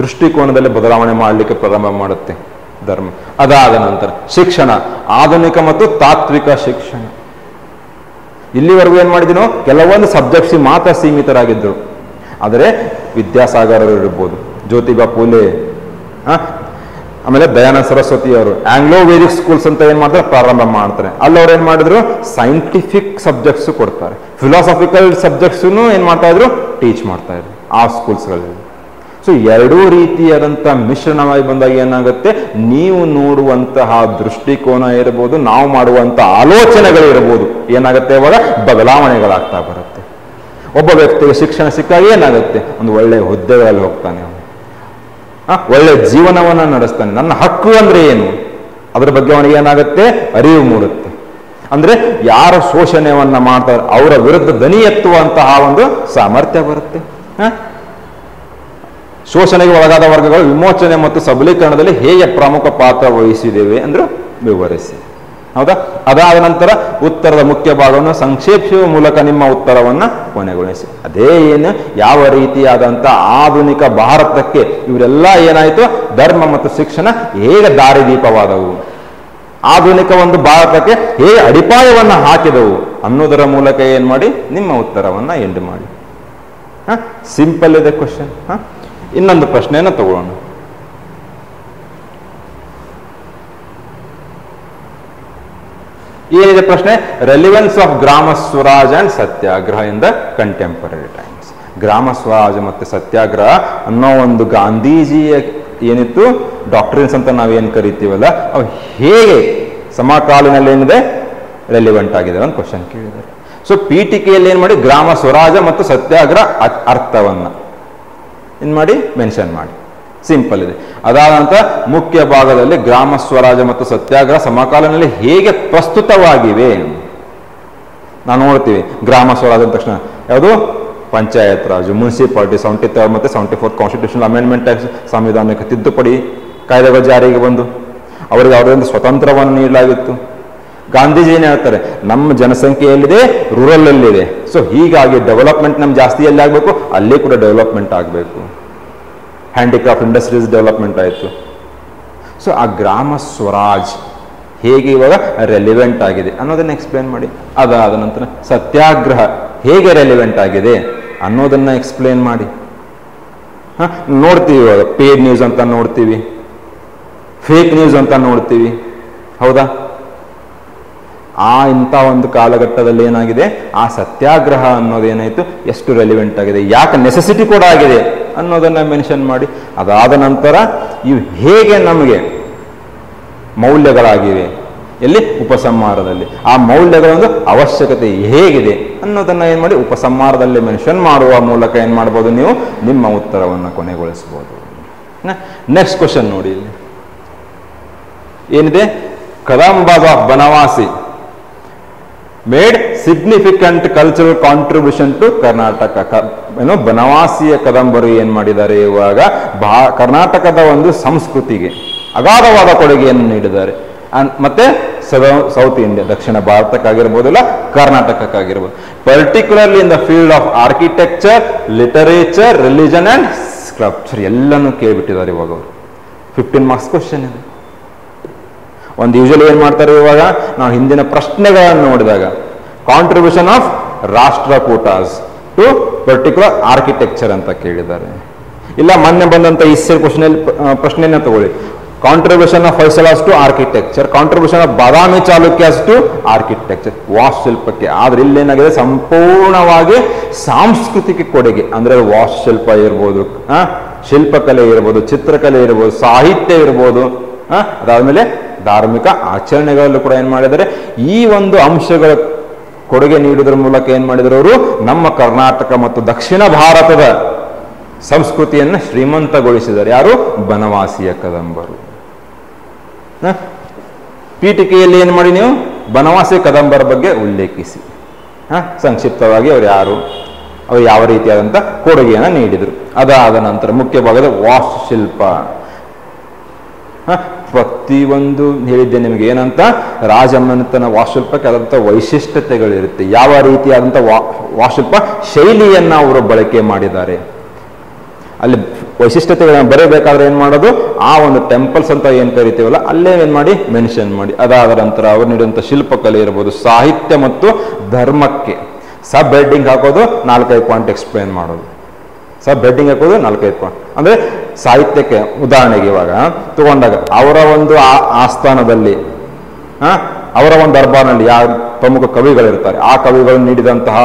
ದೃಷ್ಟಿಕೋನದಲ್ಲಿ ಬದಲಾವಣೆ ಮಾಡಲಿಕ್ಕೆ ಪ್ರಾರಂಭ ಮಾಡುತ್ತೆ ಧರ್ಮ. ಅದಾದ ನಂತರ ಶಿಕ್ಷಣ, ಆಧುನಿಕ ಮತ್ತು ತಾತ್ವಿಕ ಶಿಕ್ಷಣ. ಇಲ್ಲಿವರೆಗೂ ಏನ್ ಮಾಡಿದಿನೋ ಕೆಲವೊಂದು ಸಬ್ಜೆಕ್ಟ್ಸ್ ಮಾತ್ರ ಸೀಮಿತರಾಗಿದ್ದರು. ಆದರೆ ವಿದ್ಯಾಸಾಗರ್ ಅವರು ಇರ್ಬೋದು, ಜ್ಯೋತಿಬಾ ಫುಲೆ, ಆಮೇಲೆ ದಯಾನಂದ ಸರಸ್ವತಿ ಅವರು ಆಂಗ್ಲೋ ವೇದಿಕ್ ಸ್ಕೂಲ್ಸ್ ಅಂತ ಏನ್ ಮಾಡ್ತಾರೆ ಪ್ರಾರಂಭ ಮಾಡ್ತಾರೆ. ಅಲ್ಲಿ ಅವ್ರು ಏನ್ ಮಾಡಿದ್ರು, ಸೈಂಟಿಫಿಕ್ ಸಬ್ಜೆಕ್ಟ್ಸ್ ಕೊಡ್ತಾರೆ, ಫಿಲಾಸಫಿಕಲ್ ಸಬ್ಜೆಕ್ಟ್ಸ್ ಏನ್ ಮಾಡ್ತಾ ಇದ್ರು, ಟೀಚ್ ಮಾಡ್ತಾ ಇದ್ರು ಆ ಸ್ಕೂಲ್ಸ್ಗಳಲ್ಲಿ. ಸೊ ಎರಡೂ ರೀತಿಯಾದಂತಹ ಮಿಶ್ರಣವಾಗಿ ಬಂದಾಗ ಏನಾಗುತ್ತೆ, ನೀವು ನೋಡುವಂತಹ ದೃಷ್ಟಿಕೋನ ಇರ್ಬೋದು, ನಾವು ಮಾಡುವಂತಹ ಆಲೋಚನೆಗಳು ಇರ್ಬೋದು, ಏನಾಗುತ್ತೆ ಇವಾಗ ಬದಲಾವಣೆಗಳಾಗ್ತಾ ಬರುತ್ತೆ. ಒಬ್ಬ ವ್ಯಕ್ತಿಗೆ ಶಿಕ್ಷಣ ಸಿಕ್ಕಾಗ ಏನಾಗುತ್ತೆ, ಒಂದು ಒಳ್ಳೆಯ ಹುದ್ದೆಗಳಲ್ಲಿ ಹೋಗ್ತಾನೆ, ಒಳ್ಳೆ ಜೀವನವನ್ನ ನಡೆಸ್ತಾನೆ. ನನ್ನ ಹಕ್ಕು ಅಂದ್ರೆ ಏನು, ಅದ್ರ ಬಗ್ಗೆ ಅವನಿಗೆ ಏನಾಗುತ್ತೆ, ಅರಿವು ಮೂಡುತ್ತೆ. ಅಂದ್ರೆ ಯಾರ ಶೋಷಣೆಯನ್ನ ಮಾಡ್ತಾರೆ ಅವರ ವಿರುದ್ಧ ದನಿ ಎತ್ತುವಂತಹ ಒಂದು ಸಾಮರ್ಥ್ಯ ಬರುತ್ತೆ. ಶೋಷಣೆಗೆ ಒಳಗಾದ ವರ್ಗಗಳು ವಿಮೋಚನೆ ಮತ್ತು ಸಬಲೀಕರಣದಲ್ಲಿ ಹೇಗೆ ಪ್ರಮುಖ ಪಾತ್ರ ವಹಿಸಿದ್ದೇವೆ ಅಂದ್ರೆ ವಿವರಿಸಿ. ಹೌದಾ? ಅದಾದ ನಂತರ ಉತ್ತರದ ಮುಖ್ಯ ಭಾಗವನ್ನು ಸಂಕ್ಷೇಪಿಸುವ ಮೂಲಕ ನಿಮ್ಮ ಉತ್ತರವನ್ನ ಕೊನೆಗೊಳಿಸಿ. ಅದೇ ಏನು, ಯಾವ ರೀತಿಯಾದಂತಹ ಆಧುನಿಕ ಭಾರತಕ್ಕೆ ಇವರೆಲ್ಲ ಏನಾಯಿತು, ಧರ್ಮ ಮತ್ತು ಶಿಕ್ಷಣ ಹೇಗೆ ದಾರಿದೀಪವಾದವು, ಆಧುನಿಕ ಒಂದು ಭಾರತಕ್ಕೆ ಹೇಗೆ ಅಡಿಪಾಯವನ್ನ ಹಾಕಿದವು ಅನ್ನೋದರ ಮೂಲಕ ಏನ್ ಮಾಡಿ ನಿಮ್ಮ ಉತ್ತರವನ್ನ ಎಂಡ್ ಮಾಡಿ. ಸಿಂಪಲ್ ಇದೆ ಕ್ವಶನ್. ಇನ್ನೊಂದು ಪ್ರಶ್ನೆಯನ್ನು ತಗೊಳ್ಳೋಣ. ಏನಿದೆ ಪ್ರಶ್ನೆ, ರೆಲಿವೆನ್ಸ್ ಆಫ್ ಗ್ರಾಮ Swaraj and satyagraha in the contemporary times. ಗ್ರಾಮ ಸ್ವರಾಜ್ ಮತ್ತು ಸತ್ಯಾಗ್ರಹ ಅನ್ನೋ ಒಂದು ಗಾಂಧೀಜಿಯ ಏನಿತ್ತು ಡಾಕ್ಟ್ರಿನ್ಸ್ ಅಂತ ನಾವೇನು ಕರಿತೀವಲ್ಲ, ಅವು ಹೇಗೆ ಸಮಕಾಲೀನಲ್ಲಿ ಏನಿದೆ ರೆಲಿವೆಂಟ್ ಆಗಿದೆ ಅಂತ ಕ್ವಶನ್ ಕೇಳಿದ್ದಾರೆ. ಸೊ ಪೀಠಿಕೆಯಲ್ಲಿ ಏನ್ ಮಾಡಿ, ಗ್ರಾಮ ಸ್ವರಾಜ ಮತ್ತು ಸತ್ಯಾಗ್ರಹ ಅರ್ಥವನ್ನ ಏನ್ ಮಾಡಿ ಮೆನ್ಷನ್ ಮಾಡಿ. ಸಿಂಪಲ್ ಇದೆ. ಅದಾದ ನಂತರ ಮುಖ್ಯ ಭಾಗದಲ್ಲಿ ಗ್ರಾಮ ಸ್ವರಾಜ ಮತ್ತು ಸತ್ಯಾಗ್ರಹ ಸಮಕಾಲೀನಲ್ಲಿ ಹೇಗೆ ಪ್ರಸ್ತುತವಾಗಿವೆ ನಾವು ನೋಡ್ತೀವಿ. ಗ್ರಾಮ ಸ್ವರಾಜ್ ಅಂದ ತಕ್ಷಣ ಯಾವುದು, ಪಂಚಾಯತ್ ರಾಜ್, ಮುನ್ಸಿಪಾಲಿಟಿ, 73 ಮತ್ತು 74 ಕಾನ್ಸ್ಟಿಟ್ಯೂಷನಲ್ ಅಮೆಂಡ್ಮೆಂಟ್ ಆಕ್ಟ್, ಸಂವಿಧಾನಕ್ಕೆ ತಿದ್ದುಪಡಿ ಕಾಯ್ದೆಗಳು ಜಾರಿಗೆ ಬಂದು ಅವರಿಗೆ ಅವರಿಂದ ಸ್ವತಂತ್ರವನ್ನು ನೀಡಲಾಗಿತ್ತು. ಗಾಂಧೀಜಿ ಏನ್ ಹೇಳ್ತಾರೆ, ನಮ್ಮ ಜನಸಂಖ್ಯೆ ಎಲ್ಲಿದೆ, ರೂರಲ್ ಅಲ್ಲಿದೆ. ಸೊ ಹೀಗಾಗಿ ಡೆವಲಪ್ಮೆಂಟ್ ನಮ್ ಜಾಸ್ತಿ ಎಲ್ಲಿ ಆಗ್ಬೇಕು, ಅಲ್ಲಿ ಕೂಡ ಡೆವಲಪ್ಮೆಂಟ್ ಆಗಬೇಕು. ಹ್ಯಾಂಡಿಕ್ರಾಫ್ಟ್ ಇಂಡಸ್ಟ್ರೀಸ್ ಡೆವಲಪ್ಮೆಂಟ್ ಆಯಿತು. ಸೊ ಆ ಗ್ರಾಮ ಸ್ವರಾಜ್ ಹೇಗೆ ಇವಾಗ ರೆಲಿವೆಂಟ್ ಆಗಿದೆ ಅನ್ನೋದನ್ನ ಎಕ್ಸ್ಪ್ಲೇನ್ ಮಾಡಿ. ಅದಾದ ನಂತರ ಸತ್ಯಾಗ್ರಹ ಹೇಗೆ ರೆಲಿವೆಂಟ್ ಆಗಿದೆ ಅನ್ನೋದನ್ನ ಎಕ್ಸ್ಪ್ಲೇನ್ ಮಾಡಿ. ನೋಡ್ತೀವಿ ಇವಾಗ ಪೇಡ್ ನ್ಯೂಸ್ ಅಂತ ನೋಡ್ತೀವಿ, ಫೇಕ್ ನ್ಯೂಸ್ ಅಂತ ನೋಡ್ತೀವಿ. ಹೌದಾ? ಇಂಥ ಒಂದು ಕಾಲಘಟ್ಟದಲ್ಲಿ ಏನಾಗಿದೆ, ಆ ಸತ್ಯಾಗ್ರಹ ಅನ್ನೋದೇನಾಯಿತು ಎಷ್ಟು ರೆಲಿವೆಂಟ್ ಆಗಿದೆ, ಯಾಕೆ ನೆಸೆಸಿಟಿ ಕೂಡ ಆಗಿದೆ ಅನ್ನೋದನ್ನ ಮೆನ್ಷನ್ ಮಾಡಿ, ಅದಾದ ನಂತರ ಇವು ಹೇಗೆ ನಮಗೆ ಮೌಲ್ಯಗಳಾಗಿವೆ, ಎಲ್ಲಿ ಉಪಸಂಹಾರದಲ್ಲಿ ಆ ಮೌಲ್ಯಗಳೊಂದು ಅವಶ್ಯಕತೆ ಹೇಗಿದೆ ಅನ್ನೋದನ್ನ ಏನು ಮಾಡಿ ಉಪಸಂಹಾರದಲ್ಲಿ ಮೆನ್ಷನ್ ಮಾಡುವ ಮೂಲಕ ಏನು ಮಾಡ್ಬೋದು, ನೀವು ನಿಮ್ಮ ಉತ್ತರವನ್ನು ಕೊನೆಗೊಳಿಸ್ಬೋದು. ನೆಕ್ಸ್ಟ್ ಕ್ವಶನ್ ನೋಡಿ, ಇಲ್ಲಿ ಏನಿದೆ, Kadambas of Banavasi made significant cultural contribution to Karnataka. ಬನವಾಸಿಯ ಕದಂಬರು ಏನ್ ಮಾಡಿದ್ದಾರೆ, ಇವಾಗ ಕರ್ನಾಟಕದ ಒಂದು ಸಂಸ್ಕೃತಿಗೆ ಅಗಾಧವಾದ ಕೊಡುಗೆಯನ್ನು ನೀಡಿದ್ದಾರೆ. ಮತ್ತೆ ಸೌತ್ ಇಂಡಿಯಾ, ದಕ್ಷಿಣ ಭಾರತಕ್ಕಾಗಿರ್ಬೋದಿಲ್ಲ, ಕರ್ನಾಟಕಕ್ಕಾಗಿರ್ಬೋದು, particularly in the field of architecture, literature, religion and sculpture ಎಲ್ಲನೂ ಕೇಳಿಬಿಟ್ಟಿದ್ದಾರೆ ಇವಾಗ ಅವರು. 15 ಮಾರ್ಕ್ಸ್ ಕ್ವಶನ್ ಇದೆ. ಒಂದು ಯೂಶಲಿ ಏನ್ ಮಾಡ್ತಾರೆ, ಇವಾಗ ನಾವು ಹಿಂದಿನ ಪ್ರಶ್ನೆಗಳನ್ನು ನೋಡಿದಾಗ contribution of Rashtrakutas to particular architecture ಅಂತ ಕೇಳಿದ್ದಾರೆ. ಇಲ್ಲ ಮೊನ್ನೆ ಬಂದಂತ ಇಸ್ಸೆ ಪ್ರಶ್ನೆನ ತಗೊಳ್ಳಿ, contribution of Hoysalas to architecture, contribution of Badami Chalukyas to architecture, ವಾಸ್ತುಶಿಲ್ಪಕ್ಕೆ. ಆದ್ರೆ ಇಲ್ಲೇನಾಗಿದೆ, ಸಂಪೂರ್ಣವಾಗಿ ಸಾಂಸ್ಕೃತಿಕ ಕೊಡುಗೆ, ಅಂದ್ರೆ ವಾಸ್ತುಶಿಲ್ಪ ಇರ್ಬೋದು, ಶಿಲ್ಪಕಲೆ ಇರ್ಬೋದು, ಚಿತ್ರಕಲೆ ಇರ್ಬೋದು, ಸಾಹಿತ್ಯ ಇರ್ಬೋದು, ಅದಾದ್ಮೇಲೆ ಧಾರ್ಮಿಕ ಆಚರಣೆಗಳಲ್ಲೂ ಕೂಡ ಏನ್ ಮಾಡಿದ್ದಾರೆ, ಈ ಒಂದು ಅಂಶಗಳ ಕೊಡುಗೆ ನೀಡುವುದರ ಮೂಲಕ ಏನ್ ಮಾಡಿದ್ರು ಅವರು, ನಮ್ಮ ಕರ್ನಾಟಕ ಮತ್ತು ದಕ್ಷಿಣ ಭಾರತದ ಸಂಸ್ಕೃತಿಯನ್ನು ಶ್ರೀಮಂತಗೊಳಿಸಿದ್ದಾರೆ. ಯಾರು? ಬನವಾಸಿಯ ಕದಂಬರು. ಪೀಠಿಕೆಯಲ್ಲಿ ಏನ್ ಮಾಡಿ ನೀವು ಬನವಾಸಿ ಕದಂಬರ ಬಗ್ಗೆ ಉಲ್ಲೇಖಿಸಿ, ಸಂಕ್ಷಿಪ್ತವಾಗಿ ಅವ್ರು ಯಾರು, ಅವರು ಯಾವ ರೀತಿಯಾದಂಥ ಕೊಡುಗೆಯನ್ನು ನೀಡಿದರು. ಅದಾದ ನಂತರ ಮುಖ್ಯ ಭಾಗದ ವಾಸ್ತುಶಿಲ್ಪ, ಪ್ರತಿಯೊಂದು ಹೇಳಿದ್ದೆ ನಿಮಗೆ ಏನಂತ, ರಾಜಮನೆತನ ವಾಸ್ತುಶಿಲ್ಪಕ್ಕೆ ಆದಂಥ ವೈಶಿಷ್ಟ್ಯತೆಗಳಿರುತ್ತೆ. ಯಾವ ರೀತಿಯಾದಂಥ ವಾಸ್ತುಶಿಲ್ಪ ಶೈಲಿಯನ್ನ ಅವರು ಬಳಕೆ ಮಾಡಿದ್ದಾರೆ, ಅಲ್ಲಿ ವೈಶಿಷ್ಟ್ಯತೆಗಳನ್ನ ಬರೀಬೇಕಾದ್ರೆ ಏನ್ ಮಾಡೋದು, ಆ ಒಂದು ಟೆಂಪಲ್ಸ್ ಅಂತ ಏನ್ ಕರಿತೀವಲ್ಲ ಅಲ್ಲೇ ಏನ್ ಮಾಡಿ ಮೆನ್ಷನ್ ಮಾಡಿ. ಅದಾದ ನಂತರ ಅವರು ನೀಡುವಂಥ ಶಿಲ್ಪಕಲೆ ಇರ್ಬೋದು, ಸಾಹಿತ್ಯ ಮತ್ತು ಧರ್ಮಕ್ಕೆ ಸಬ್ ಹೆಡ್ಡಿಂಗ್ ಹಾಕೋದು, 4-5 ಪಾಯಿಂಟ್ ಎಕ್ಸ್ಪ್ಲೇನ್ ಮಾಡೋದು. ಸಬ್ ಹೆಡ್ಡಿಂಗ್ ಹಾಕೋದು 4-5 ಪಾಯಿಂಟ್. ಅಂದ್ರೆ ಸಾಹಿತ್ಯಕ್ಕೆ ಉದಾಹರಣೆಗೆ ಇವಾಗ ತಗೊಂಡಾಗ ಅವರ ಒಂದು ಆಸ್ಥಾನದಲ್ಲಿ, ಅವರ ಒಂದು ದರ್ಬಾರ್ನಲ್ಲಿ ಯಾವ ಪ್ರಮುಖ ಕವಿಗಳಿರ್ತಾರೆ, ಆ ಕವಿಗಳು ನೀಡಿದಂತಹ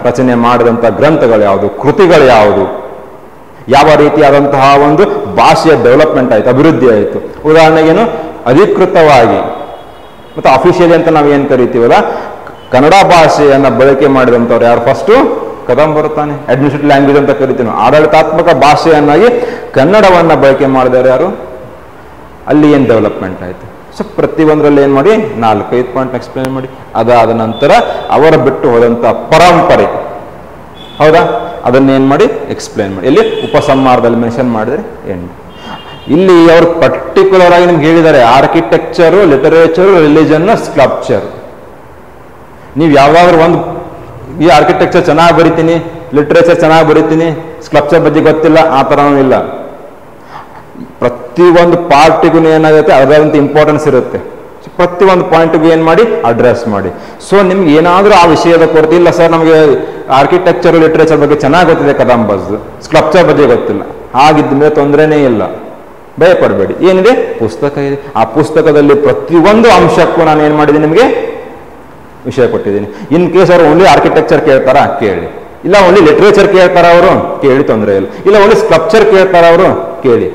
ರಚನೆ ಮಾಡಿದಂತಹ ಗ್ರಂಥಗಳು ಯಾವುದು, ಕೃತಿಗಳು ಯಾವುದು, ಯಾವ ರೀತಿಯಾದಂತಹ ಒಂದು ಭಾಷೆಯ ಡೆವಲಪ್ಮೆಂಟ್ ಆಯಿತು, ಅಭಿವೃದ್ಧಿ ಆಯಿತು. ಉದಾಹರಣೆಗೇನು, ಅಧಿಕೃತವಾಗಿ ಮತ್ತು ಅಫಿಷಿಯಲಿ ಅಂತ ನಾವು ಏನು ಕರಿತೀವಲ್ಲ, ಕನ್ನಡ ಭಾಷೆಯನ್ನು ಬಳಕೆ ಮಾಡಿದಂಥವ್ರು ಯಾರು, ಫಸ್ಟು ಕದಂಬರು ತಾನೆ. ಅಡ್ಮಿನಿಸ್ಟ್ರೇಟಿವ್ ಲ್ಯಾಂಗ್ವೇಜ್ ಅಂತ ಕರಿತೀವಿ ನಾವು, ಆಡಳಿತಾತ್ಮಕ ಭಾಷೆಯನ್ನಾಗಿ ಕನ್ನಡವನ್ನ ಬಳಕೆ ಮಾಡಿದವರು ಯಾರು, ಅಲ್ಲಿ ಏನು ಡೆವಲಪ್ಮೆಂಟ್ ಆಯಿತು. ಸೊ ಪ್ರತಿಯೊಂದರಲ್ಲಿ ಏನು ಮಾಡಿ 4-5 ಪಾಯಿಂಟ್ ಎಕ್ಸ್ಪ್ಲೇನ್ ಮಾಡಿ. ಅದಾದ ನಂತರ ಅವರ ಬಿಟ್ಟು ಹೋದಂಥ ಪರಂಪರೆ, ಹೌದಾ, ಅದನ್ನೇನು ಮಾಡಿ ಎಕ್ಸ್ಪ್ಲೇನ್ ಮಾಡಿ. ಇಲ್ಲಿ ಉಪಸಂಹಾರದಲ್ಲಿ ಮೆನ್ಷನ್ ಮಾಡಿದ್ರೆ ಏನು, ಇಲ್ಲಿ ಅವರು ಪರ್ಟಿಕ್ಯುಲರ್ ಆಗಿ ನಿಮ್ಗೆ ಹೇಳಿದ್ದಾರೆ ಆರ್ಕಿಟೆಕ್ಚರು, ಲಿಟರೇಚರು, ರಿಲಿಜನ್, ಸ್ಕಲ್ಪ್ಚರ್. ನೀವು ಯಾವ್ದಾದ್ರು ಒಂದು ಈ ಆರ್ಕಿಟೆಕ್ಚರ್ ಚೆನ್ನಾಗಿ ಬರಿತೀನಿ, ಲಿಟ್ರೇಚರ್ ಚೆನ್ನಾಗಿ ಬರಿತೀನಿ, ಸ್ಕಲ್ಪ್ಚರ್ ಬಗ್ಗೆ ಗೊತ್ತಿಲ್ಲ, ಆ ಥರನೂ ಇಲ್ಲ. ಪ್ರತಿಯೊಂದು ಪಾರ್ಟಿಗೂ ಏನಾಗುತ್ತೆ ಅದರಂತ ಇಂಪಾರ್ಟೆನ್ಸ್ ಇರುತ್ತೆ. ಪ್ರತಿಯೊಂದು ಪಾಯಿಂಟ್ಗೂ ಏನು ಮಾಡಿ ಅಡ್ರೆಸ್ ಮಾಡಿ. ಸೊ ನಿಮ್ಗೆ ಏನಾದರೂ ಆ ವಿಷಯದ ಕೊರತೆ ಇಲ್ಲ ಸರ್, ನಮಗೆ ಆರ್ಕಿಟೆಕ್ಚರ್ ಲಿಟ್ರೇಚರ್ ಬಗ್ಗೆ ಚೆನ್ನಾಗಿ ಗೊತ್ತಿದೆ ಕದಂಬಸ್, ಸ್ಕಲ್ಪ್ಚರ್ ಬಗ್ಗೆ ಗೊತ್ತಿಲ್ಲ, ಹಾಗಿದ್ದ ಮೇಲೆ ತೊಂದರೆನೇ ಇಲ್ಲ, ಭಯಪಡಬೇಡಿ. ಏನಿದೆ, ಪುಸ್ತಕ ಇದೆ. ಆ ಪುಸ್ತಕದಲ್ಲಿ ಪ್ರತಿಯೊಂದು ಅಂಶಕ್ಕೂ ನಾನು ಏನು ಮಾಡಿದ್ದೀನಿ, ನಿಮಗೆ ವಿಷಯ ಕೊಟ್ಟಿದ್ದೀನಿ. ಇನ್ ಕೇಸ್ ಅವರು ಓನ್ಲಿ ಆರ್ಕಿಟೆಕ್ಚರ್ ಕೇಳ್ತಾರ, ಕೇಳಿ. ಇಲ್ಲ ಓನ್ಲಿ ಲಿಟ್ರೇಚರ್ ಕೇಳ್ತಾರ ಅವರು, ಕೇಳಿ, ತೊಂದರೆ ಇಲ್ಲ. ಇಲ್ಲ ಓನ್ಲಿ ಸ್ಕಲ್ಪ್ಚರ್ ಕೇಳ್ತಾರ ಅವರು, ಕೇಳಿ.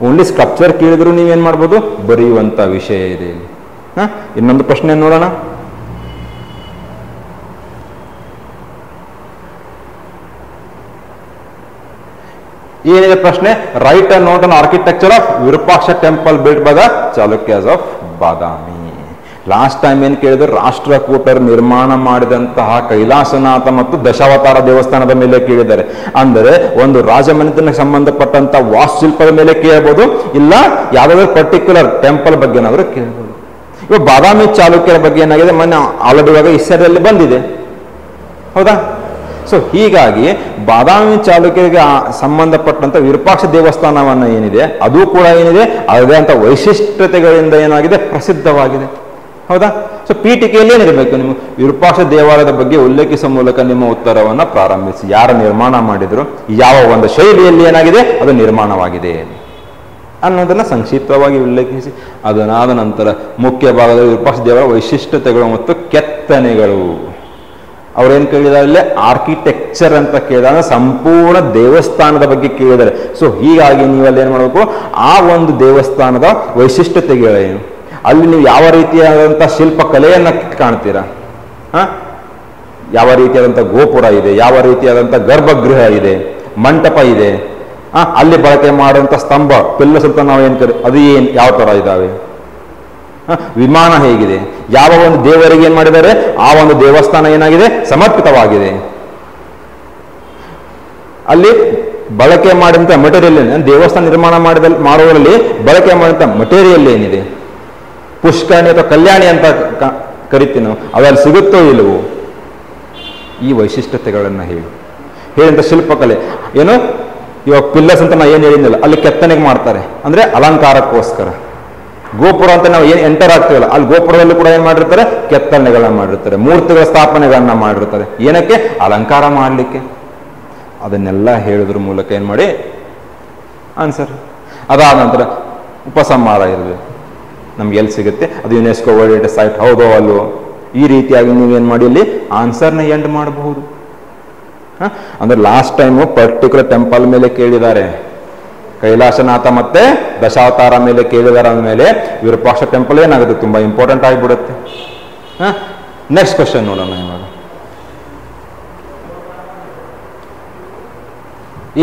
ಓನ್ಲಿ ಸ್ಕಲ್ಪ್ಚರ್ ಕೇಳಿದ್ರು ನೀವೇನ್ ಮಾಡ್ಬೋದು, ಬರೆಯುವಂತ ವಿಷಯ ಇದೆ ಇಲ್ಲಿ. ಇನ್ನೊಂದು ಪ್ರಶ್ನೆ ನೋಡೋಣ. ಏನಿದೆ ಪ್ರಶ್ನೆ, write a note on architecture of Virupaksha temple built by the Chalukyas of Badami. Last time ಏನ್ ಕೇಳಿದ್ರು, ರಾಷ್ಟ್ರಕೂಟರು ನಿರ್ಮಾಣ ಮಾಡಿದಂತಹ ಕೈಲಾಸನಾಥ ಮತ್ತು ದಶಾವತಾರ ದೇವಸ್ಥಾನದ ಮೇಲೆ ಕೇಳಿದ್ದಾರೆ. ಅಂದರೆ ಒಂದು ರಾಜಮನೆತನಕ್ಕೆ ಸಂಬಂಧಪಟ್ಟಂತ ವಾಸ್ತುಶಿಲ್ಪದ ಮೇಲೆ ಕೇಳಬಹುದು, ಇಲ್ಲ ಯಾವ್ದಾದ್ರು ಪರ್ಟಿಕ್ಯುಲರ್ ಟೆಂಪಲ್ ಬಗ್ಗೆ ಏನಾದ್ರು ಕೇಳಬಹುದು. ಇವಾಗ ಬಾದಾಮಿ ಚಾಲುಕ್ಯರ ಬಗ್ಗೆ ಏನಾಗಿದೆ, ಮೊನ್ನೆ ಆಲ್ರೆಡಿ ಇವಾಗ ಹಿಸ್ಟರಿಯಲ್ಲಿ ಬಂದಿದೆ, ಹೌದಾ. ಸೊ ಹೀಗಾಗಿ ಬಾದಾಮಿ ಚಾಲುಕ್ಯರಿಗೆ ಸಂಬಂಧಪಟ್ಟಂತ ವಿರೂಪಾಕ್ಷ ದೇವಸ್ಥಾನವನ್ನ ಏನಿದೆ ಅದು ಕೂಡ ಏನಿದೆ ಅದೇ ಅಂತ ವೈಶಿಷ್ಟ್ಯತೆಗಳಿಂದ ಏನಾಗಿದೆ, ಪ್ರಸಿದ್ಧವಾಗಿದೆ, ಹೌದಾ. ಸೊ ಪೀಠಿಕೆಯಲ್ಲಿ ಏನಿರಬೇಕು, ನೀವು ವಿರೂಪಾಕ್ಷ ದೇವಾಲಯದ ಬಗ್ಗೆ ಉಲ್ಲೇಖಿಸುವ ಮೂಲಕ ನಿಮ್ಮ ಉತ್ತರವನ್ನು ಪ್ರಾರಂಭಿಸಿ. ಯಾರು ನಿರ್ಮಾಣ ಮಾಡಿದ್ರು, ಯಾವ ಒಂದು ಶೈಲಿಯಲ್ಲಿ ಏನಾಗಿದೆ ಅದು ನಿರ್ಮಾಣವಾಗಿದೆ. ಅನ್ನೋದನ್ನು ಸಂಕ್ಷಿಪ್ತವಾಗಿ ಉಲ್ಲೇಖಿಸಿ ಅದನ್ನಾದ ನಂತರ ಮುಖ್ಯ ಭಾಗದಲ್ಲಿ ವಿರೂಪಾಕ್ಷ ದೇವರ ವೈಶಿಷ್ಟ್ಯತೆಗಳು ಮತ್ತು ಕೆತ್ತನೆಗಳು. ಅವ್ರೇನು ಕೇಳಿದಾರೆ, ಆರ್ಕಿಟೆಕ್ಚರ್ ಅಂತ ಕೇಳಿದಾಗ ಸಂಪೂರ್ಣ ದೇವಸ್ಥಾನದ ಬಗ್ಗೆ ಕೇಳಿದ್ದಾರೆ. ಸೊ ಹೀಗಾಗಿ ನೀವಲ್ಲಿ ಏನು ಮಾಡಬೇಕು, ಆ ಒಂದು ದೇವಸ್ಥಾನದ ವೈಶಿಷ್ಟ್ಯತೆಗಳೇನು, ಅಲ್ಲಿ ನೀವು ಯಾವ ರೀತಿಯಾದಂಥ ಶಿಲ್ಪಕಲೆಯನ್ನು ಕಾಣ್ತೀರಾ, ಯಾವ ರೀತಿಯಾದಂಥ ಗೋಪುರ ಇದೆ, ಯಾವ ರೀತಿಯಾದಂಥ ಗರ್ಭಗೃಹ ಇದೆ, ಮಂಟಪ ಇದೆ, ಅಲ್ಲಿ ಬಳಕೆ ಮಾಡುವಂಥ ಸ್ತಂಭ ಪಿಲ್ಲರ್ಸ್ ಅಂತ ನಾವು ಏನು ಅದು ಏನು ಯಾವ ಥರ ಇದ್ದಾವೆ, ವಿಮಾನ ಹೇಗಿದೆ, ಯಾವ ಒಂದು ದೇವರಿಗೆ ಏನು ಮಾಡಿದ್ದಾರೆ, ಆ ಒಂದು ದೇವಸ್ಥಾನ ಏನಾಗಿದೆ, ಸಮರ್ಪಿತವಾಗಿದೆ. ಅಲ್ಲಿ ಬಳಕೆ ಮಾಡಿದಂಥ ಮಟೀರಿಯಲ್ ಏನು, ದೇವಸ್ಥಾನ ನಿರ್ಮಾಣ ಮಾಡುವಲ್ಲಿ ಬಳಕೆ ಮಾಡಿದಂಥ ಮಟೀರಿಯಲ್ ಏನಿದೆ, ಪುಷ್ಕರಣಿ ಅಥವಾ ಕಲ್ಯಾಣಿ ಅಂತ ಕರಿತೀವಿ ನಾವು, ಅದಲ್ಲಿ ಸಿಗುತ್ತೋ ಇಲ್ಲವೋ, ಈ ವೈಶಿಷ್ಟ್ಯತೆಗಳನ್ನು ಹೇಳಿದಂಥ ಶಿಲ್ಪಕಲೆ ಏನು. ಇವಾಗ ಪಿಲ್ಲರ್ಸ್ ಅಂತ ನಾವು ಏನು ಹೇಳಿದ್ದಿಲ್ಲ, ಅಲ್ಲಿ ಕೆತ್ತನೆಗೆ ಮಾಡ್ತಾರೆ, ಅಂದರೆ ಅಲಂಕಾರಕ್ಕೋಸ್ಕರ. ಗೋಪುರ ಅಂತ ನಾವು ಏನು ಎಂಟರ್ ಆಗ್ತೀವಲ್ಲ, ಅಲ್ಲಿ ಗೋಪುರದಲ್ಲಿ ಕೂಡ ಏನು ಮಾಡಿರ್ತಾರೆ, ಕೆತ್ತನೆಗಳನ್ನ ಮಾಡಿರ್ತಾರೆ, ಮೂರ್ತಿಗಳ ಸ್ಥಾಪನೆಗಳನ್ನ ಮಾಡಿರ್ತಾರೆ. ಏನಕ್ಕೆ, ಅಲಂಕಾರ ಮಾಡಲಿಕ್ಕೆ. ಅದನ್ನೆಲ್ಲ ಹೇಳೋದ್ರ ಮೂಲಕ ಏನು ಮಾಡಿ ಆನ್ಸರ್. ಅದಾದ ನಂತರ ಉಪಸಂಹಾರ ಇರಬೇಕು. ನಮ್ಗೆ ಎಲ್ಲಿ ಸಿಗುತ್ತೆ, ಅದು ಯುನೆಸ್ಕೋ ವರ್ಲ್ಡ್ ಹೆರಿಟೇಜ್ ಸೈಟ್ ಹೌದೋ ಅಲ್ವೋ, ಈ ರೀತಿಯಾಗಿ ನೀವೇನು ಮಾಡಿ ಇಲ್ಲಿ ಆನ್ಸರ್ನ ಎಂಡ್ ಮಾಡಬಹುದು. ಅಂದ್ರೆ ಲಾಸ್ಟ್ ಟೈಮು ಪರ್ಟಿಕ್ಯುಲರ್ ಟೆಂಪಲ್ ಮೇಲೆ ಕೇಳಿದ್ದಾರೆ, ಕೈಲಾಸನಾಥ ಮತ್ತೆ ದಶಾವತಾರ ಮೇಲೆ ಕೇಳಿದಾರೆ. ಅಂದಮೇಲೆ ವಿರೂಪಾಕ್ಷ ಟೆಂಪಲ್ ಏನಾಗುತ್ತೆ, ತುಂಬಾ ಇಂಪಾರ್ಟೆಂಟ್ ಆಗಿಬಿಡುತ್ತೆ. ನೆಕ್ಸ್ಟ್ ಕ್ವಶನ್ ನೋಡೋಣ. ಇವಾಗ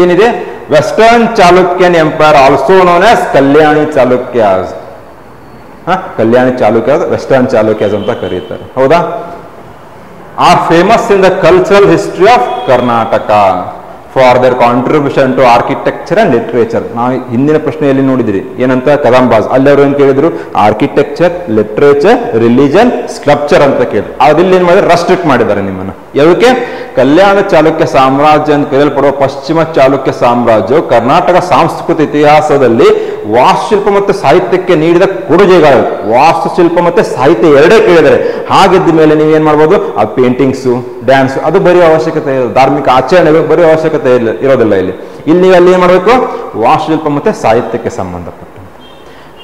ಏನಿದೆ, western Chalukyan empire also known as Kalyani Chalukyas. Kalyani Chalukyas, western Chalukyas ಅಂತ ಕರೀತಾರೆ, ಹೌದಾ. Are famous in the cultural history of Karnataka for their contribution to architecture and literature. ನಾವು ಹಿಂದಿನ ಪ್ರಶ್ನೆಯಲ್ಲಿ ನೋಡಿದ್ರಿ ಏನಂತ, ಕದಂಬಾಸ್. ಅಲ್ಲಿ ಅವರು ಏನು ಕೇಳಿದ್ರು, ಆರ್ಕಿಟೆಕ್ಚರ್, ಲಿಟ್ರೇಚರ್, ರಿಲಿಜನ್, ಸ್ಕಲ್ಪ್ಚರ್ ಅಂತ ಕೇಳಿದ್ರು. ಅದಿಲ್ಲಿ ಏನು ಮಾಡಿದ್ರೆ ರಸ್ಟ್ರಿಕ್ಟ್ ಮಾಡಿದ್ದಾರೆ ನಿಮ್ಮನ್ನು. ಯಾವುದಕ್ಕೆ, ಕಲ್ಯಾಣ ಚಾಲುಕ್ಯ ಸಾಮ್ರಾಜ್ಯ ಅಂತ ಕರೆಯಲ್ಪಡುವ ಪಶ್ಚಿಮ ಚಾಲುಕ್ಯ ಸಾಮ್ರಾಜ್ಯವು ಕರ್ನಾಟಕ ಸಾಂಸ್ಕೃತಿಕ ಇತಿಹಾಸದಲ್ಲಿ ವಾಸ್ತುಶಿಲ್ಪ ಮತ್ತು ಸಾಹಿತ್ಯಕ್ಕೆ ನೀಡಿದ ಕೊಡುಗೆಗಳು. ವಾಸ್ತುಶಿಲ್ಪ ಮತ್ತು ಸಾಹಿತ್ಯ ಎರಡೇ ಕೇಳಿದರೆ, ಹಾಗಿದ್ದ ಮೇಲೆ ನೀವೇನು ಮಾಡ್ಬೋದು, ಆ ಪೇಂಟಿಂಗ್ಸು, ಡ್ಯಾನ್ಸ್ ಅದು ಬರೆಯೋ ಅವಶ್ಯಕತೆ ಇಲ್ಲ, ಧಾರ್ಮಿಕ ಆಚರಣೆಗಳು ಬರೆಯೋ ಅವಶ್ಯಕತೆ ಇರೋದಿಲ್ಲ. ಇಲ್ಲಿ ಅಲ್ಲಿ ಏನು ಮಾಡಬೇಕು, ವಾಸ್ತುಶಿಲ್ಪ ಮತ್ತು ಸಾಹಿತ್ಯಕ್ಕೆ ಸಂಬಂಧಪಟ್ಟಂತೆ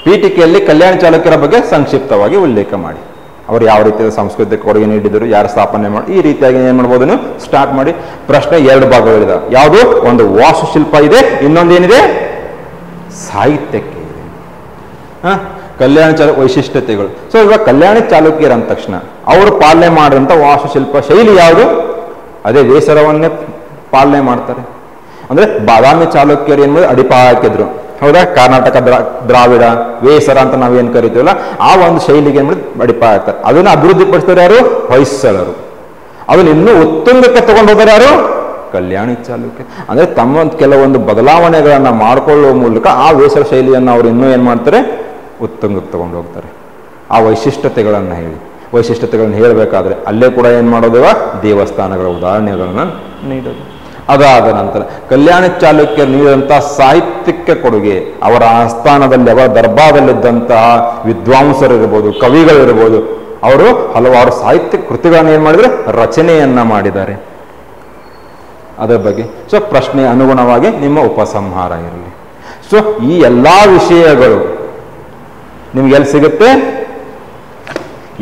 ಪೀಠಿಕೆಯಲ್ಲಿ ಕಲ್ಯಾಣ ಚಾಲುಕ್ಯರ ಬಗ್ಗೆ ಸಂಕ್ಷಿಪ್ತವಾಗಿ ಉಲ್ಲೇಖ ಮಾಡಿ, ಅವರು ಯಾವ ರೀತಿಯ ಸಾಂಸ್ಕೃತಿಕ ಕೊಡುಗೆ ನೀಡಿದರು, ಯಾರು ಸ್ಥಾಪನೆ ಮಾಡಿ, ಈ ರೀತಿಯಾಗಿ ಏನು ಮಾಡ್ಬೋದು ನೀವು ಸ್ಟಾರ್ಟ್ ಮಾಡಿ. ಪ್ರಶ್ನೆ ಎರಡು ಭಾಗಗಳಿದೆ. ಯಾವುದು, ಒಂದು ವಾಸ್ತುಶಿಲ್ಪ ಇದೆ, ಇನ್ನೊಂದೇನಿದೆ ಸಾಹಿತ್ಯಕ್ಕೆ ಇದೆ. ಕಲ್ಯಾಣ ವೈಶಿಷ್ಟ್ಯತೆಗಳು. ಸೊ ಇವಾಗ ಕಲ್ಯಾಣ ಚಾಲುಕ್ಯರ ಅಂದ ತಕ್ಷಣ ಅವರು ಪಾಲನೆ ಮಾಡಿದಂಥ ವಾಸ್ತುಶಿಲ್ಪ ಶೈಲಿ ಯಾವುದು, ಅದೇ ವೇಸರವನ್ನೇ ಪಾಲನೆ ಮಾಡ್ತಾರೆ. ಅಂದ್ರೆ ಬಾದಾಮಿ ಚಾಲುಕ್ಯರು ಏನು ಅಡಿಪಾಯ ಹಾಕಿದ್ರು, ಹೌದಾ. ಕರ್ನಾಟಕ ದ್ರಾವಿಡ ವೇಸರ ಅಂತ ನಾವೇನು ಕರಿತೀವಲ್ಲ, ಆ ಒಂದು ಶೈಲಿಗೆ ಏನು ಅಡಿಪಾಯ ಹಾಕ್ತಾರೆ. ಅದನ್ನು ಅಭಿವೃದ್ಧಿ ಪಡಿಸಿದವರು ಯಾರು, ಹೊಯ್ಸಳರು. ಅದನ್ನ ಇನ್ನೂ ಉತ್ತುಂಗಕ್ಕೆ ತಗೊಂಡು ಹೋದರೆ ಯಾರು, ಕಲ್ಯಾಣಿ ಚಾಲುಕ್ಯ. ಅಂದ್ರೆ ತಮ್ಮ ಕೆಲವೊಂದು ಬದಲಾವಣೆಗಳನ್ನ ಮಾಡಿಕೊಳ್ಳುವ ಮೂಲಕ ಆ ವೇಸರ ಶೈಲಿಯನ್ನು ಅವರು ಇನ್ನೂ ಏನು ಮಾಡ್ತಾರೆ, ಉತ್ತುಂಗಕ್ಕೆ ತಗೊಂಡು ಹೋಗ್ತಾರೆ. ಆ ವೈಶಿಷ್ಟ್ಯತೆಗಳನ್ನು ಹೇಳಬೇಕಾದ್ರೆ ಅಲ್ಲೇ ಕೂಡ ಏನು ಮಾಡೋದು, ದೇವಸ್ಥಾನಗಳ ಉದಾಹರಣೆಗಳನ್ನು ನೀಡೋದು. ಅದಾದ ನಂತರ ಕಲ್ಯಾಣ ಚಾಲುಕ್ಯರು ನೀಡಿದಂಥ ಸಾಹಿತ್ಯಕ್ಕೆ ಕೊಡುಗೆ, ಅವರ ಆಸ್ಥಾನದಲ್ಲಿ ಅವರ ದರ್ಬಾರದಲ್ಲಿದ್ದಂತಹ ವಿದ್ವಾಂಸರಿರ್ಬೋದು, ಕವಿಗಳಿರ್ಬೋದು, ಅವರು ಹಲವಾರು ಸಾಹಿತ್ಯ ಕೃತಿಗಳನ್ನು ಏನು ಮಾಡಿದರೆ ರಚನೆಯನ್ನ ಮಾಡಿದ್ದಾರೆ. ಅದರ ಬಗ್ಗೆ ಸೊ ಪ್ರಶ್ನೆ ಅನುಗುಣವಾಗಿ ನಿಮ್ಮ ಉಪಸಂಹಾರ ಇರಲಿ. ಸೊ ಈ ಎಲ್ಲ ವಿಷಯಗಳು ನಿಮ್ಗೆ ಎಲ್ಲಿ ಸಿಗುತ್ತೆ,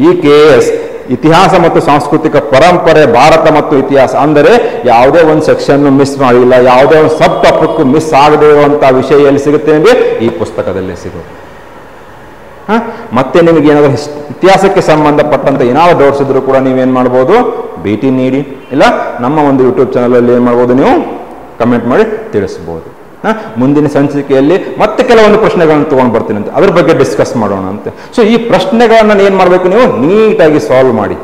ಈ KS ಇತಿಹಾಸ ಮತ್ತು ಸಾಂಸ್ಕೃತಿಕ ಪರಂಪರೆ, ಭಾರತ ಮತ್ತು ಇತಿಹಾಸ. ಅಂದರೆ ಯಾವುದೇ ಒಂದು ಸೆಕ್ಷನ್ ಮಿಸ್ ಮಾಡಿಲ್ಲ, ಯಾವುದೇ ಒಂದು ಸಬ್ ಟಾಪಿಕ್ ಮಿಸ್ ಆಗದೇ ಇರುವಂತಹ ವಿಷಯ ಎಲ್ಲಿ ಸಿಗುತ್ತೆ ನಿಮಗೆ, ಈ ಪುಸ್ತಕದಲ್ಲೇ ಸಿಗುತ್ತೆ. ಮತ್ತೆ ನಿಮಗೆ ಏನಾದರೂ ಇತಿಹಾಸಕ್ಕೆ ಸಂಬಂಧಪಟ್ಟಂತೆ ಏನಾದರೂ ಡೌಟ್ಸ್ ಇದ್ರೂ ಕೂಡ ನೀವೇನು ಮಾಡ್ಬೋದು, ಭೇಟಿ ನೀಡಿ, ಇಲ್ಲ ನಮ್ಮ ಒಂದು ಯೂಟ್ಯೂಬ್ ಚಾನಲಲ್ಲಿ ಏನು ಮಾಡ್ಬೋದು, ನೀವು ಕಮೆಂಟ್ ಮಾಡಿ ತಿಳಿಸ್ಬೋದು. ಮುಂದಿನ ಸಂಚಿಕೆಯಲ್ಲಿ ಮತ್ತೆ ಕೆಲವೊಂದು ಪ್ರಶ್ನೆಗಳನ್ನು ತೊಗೊಂಡು ಬರ್ತೀನಿ ಅಂತ, ಅದ್ರ ಬಗ್ಗೆ ಡಿಸ್ಕಸ್ ಮಾಡೋಣ ಅಂತೆ. ಸೊ ಈ ಪ್ರಶ್ನೆಗಳನ್ನು ಏನು ಮಾಡಬೇಕು, ನೀವು ನೀಟಾಗಿ ಸಾಲ್ವ್ ಮಾಡಿ.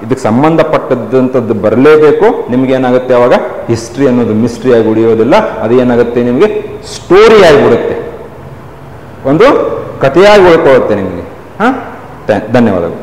ಇದಕ್ಕೆ ಸಂಬಂಧಪಟ್ಟದಂಥದ್ದು ಬರಲೇಬೇಕು. ನಿಮ್ಗೆ ಏನಾಗುತ್ತೆ, ಅವಾಗ ಹಿಸ್ಟ್ರಿ ಅನ್ನೋದು ಮಿಸ್ಟ್ರಿ ಆಗಿ ಉಳಿಯೋದಿಲ್ಲ, ಅದು ಏನಾಗುತ್ತೆ ನಿಮಗೆ ಸ್ಟೋರಿ ಆಗಿಬಿಡುತ್ತೆ, ಒಂದು ಕಥೆಯಾಗಿ ಉಳ್ಕೊಳ್ಳುತ್ತೆ ನಿಮಗೆ. ಧನ್ಯವಾದಗಳು.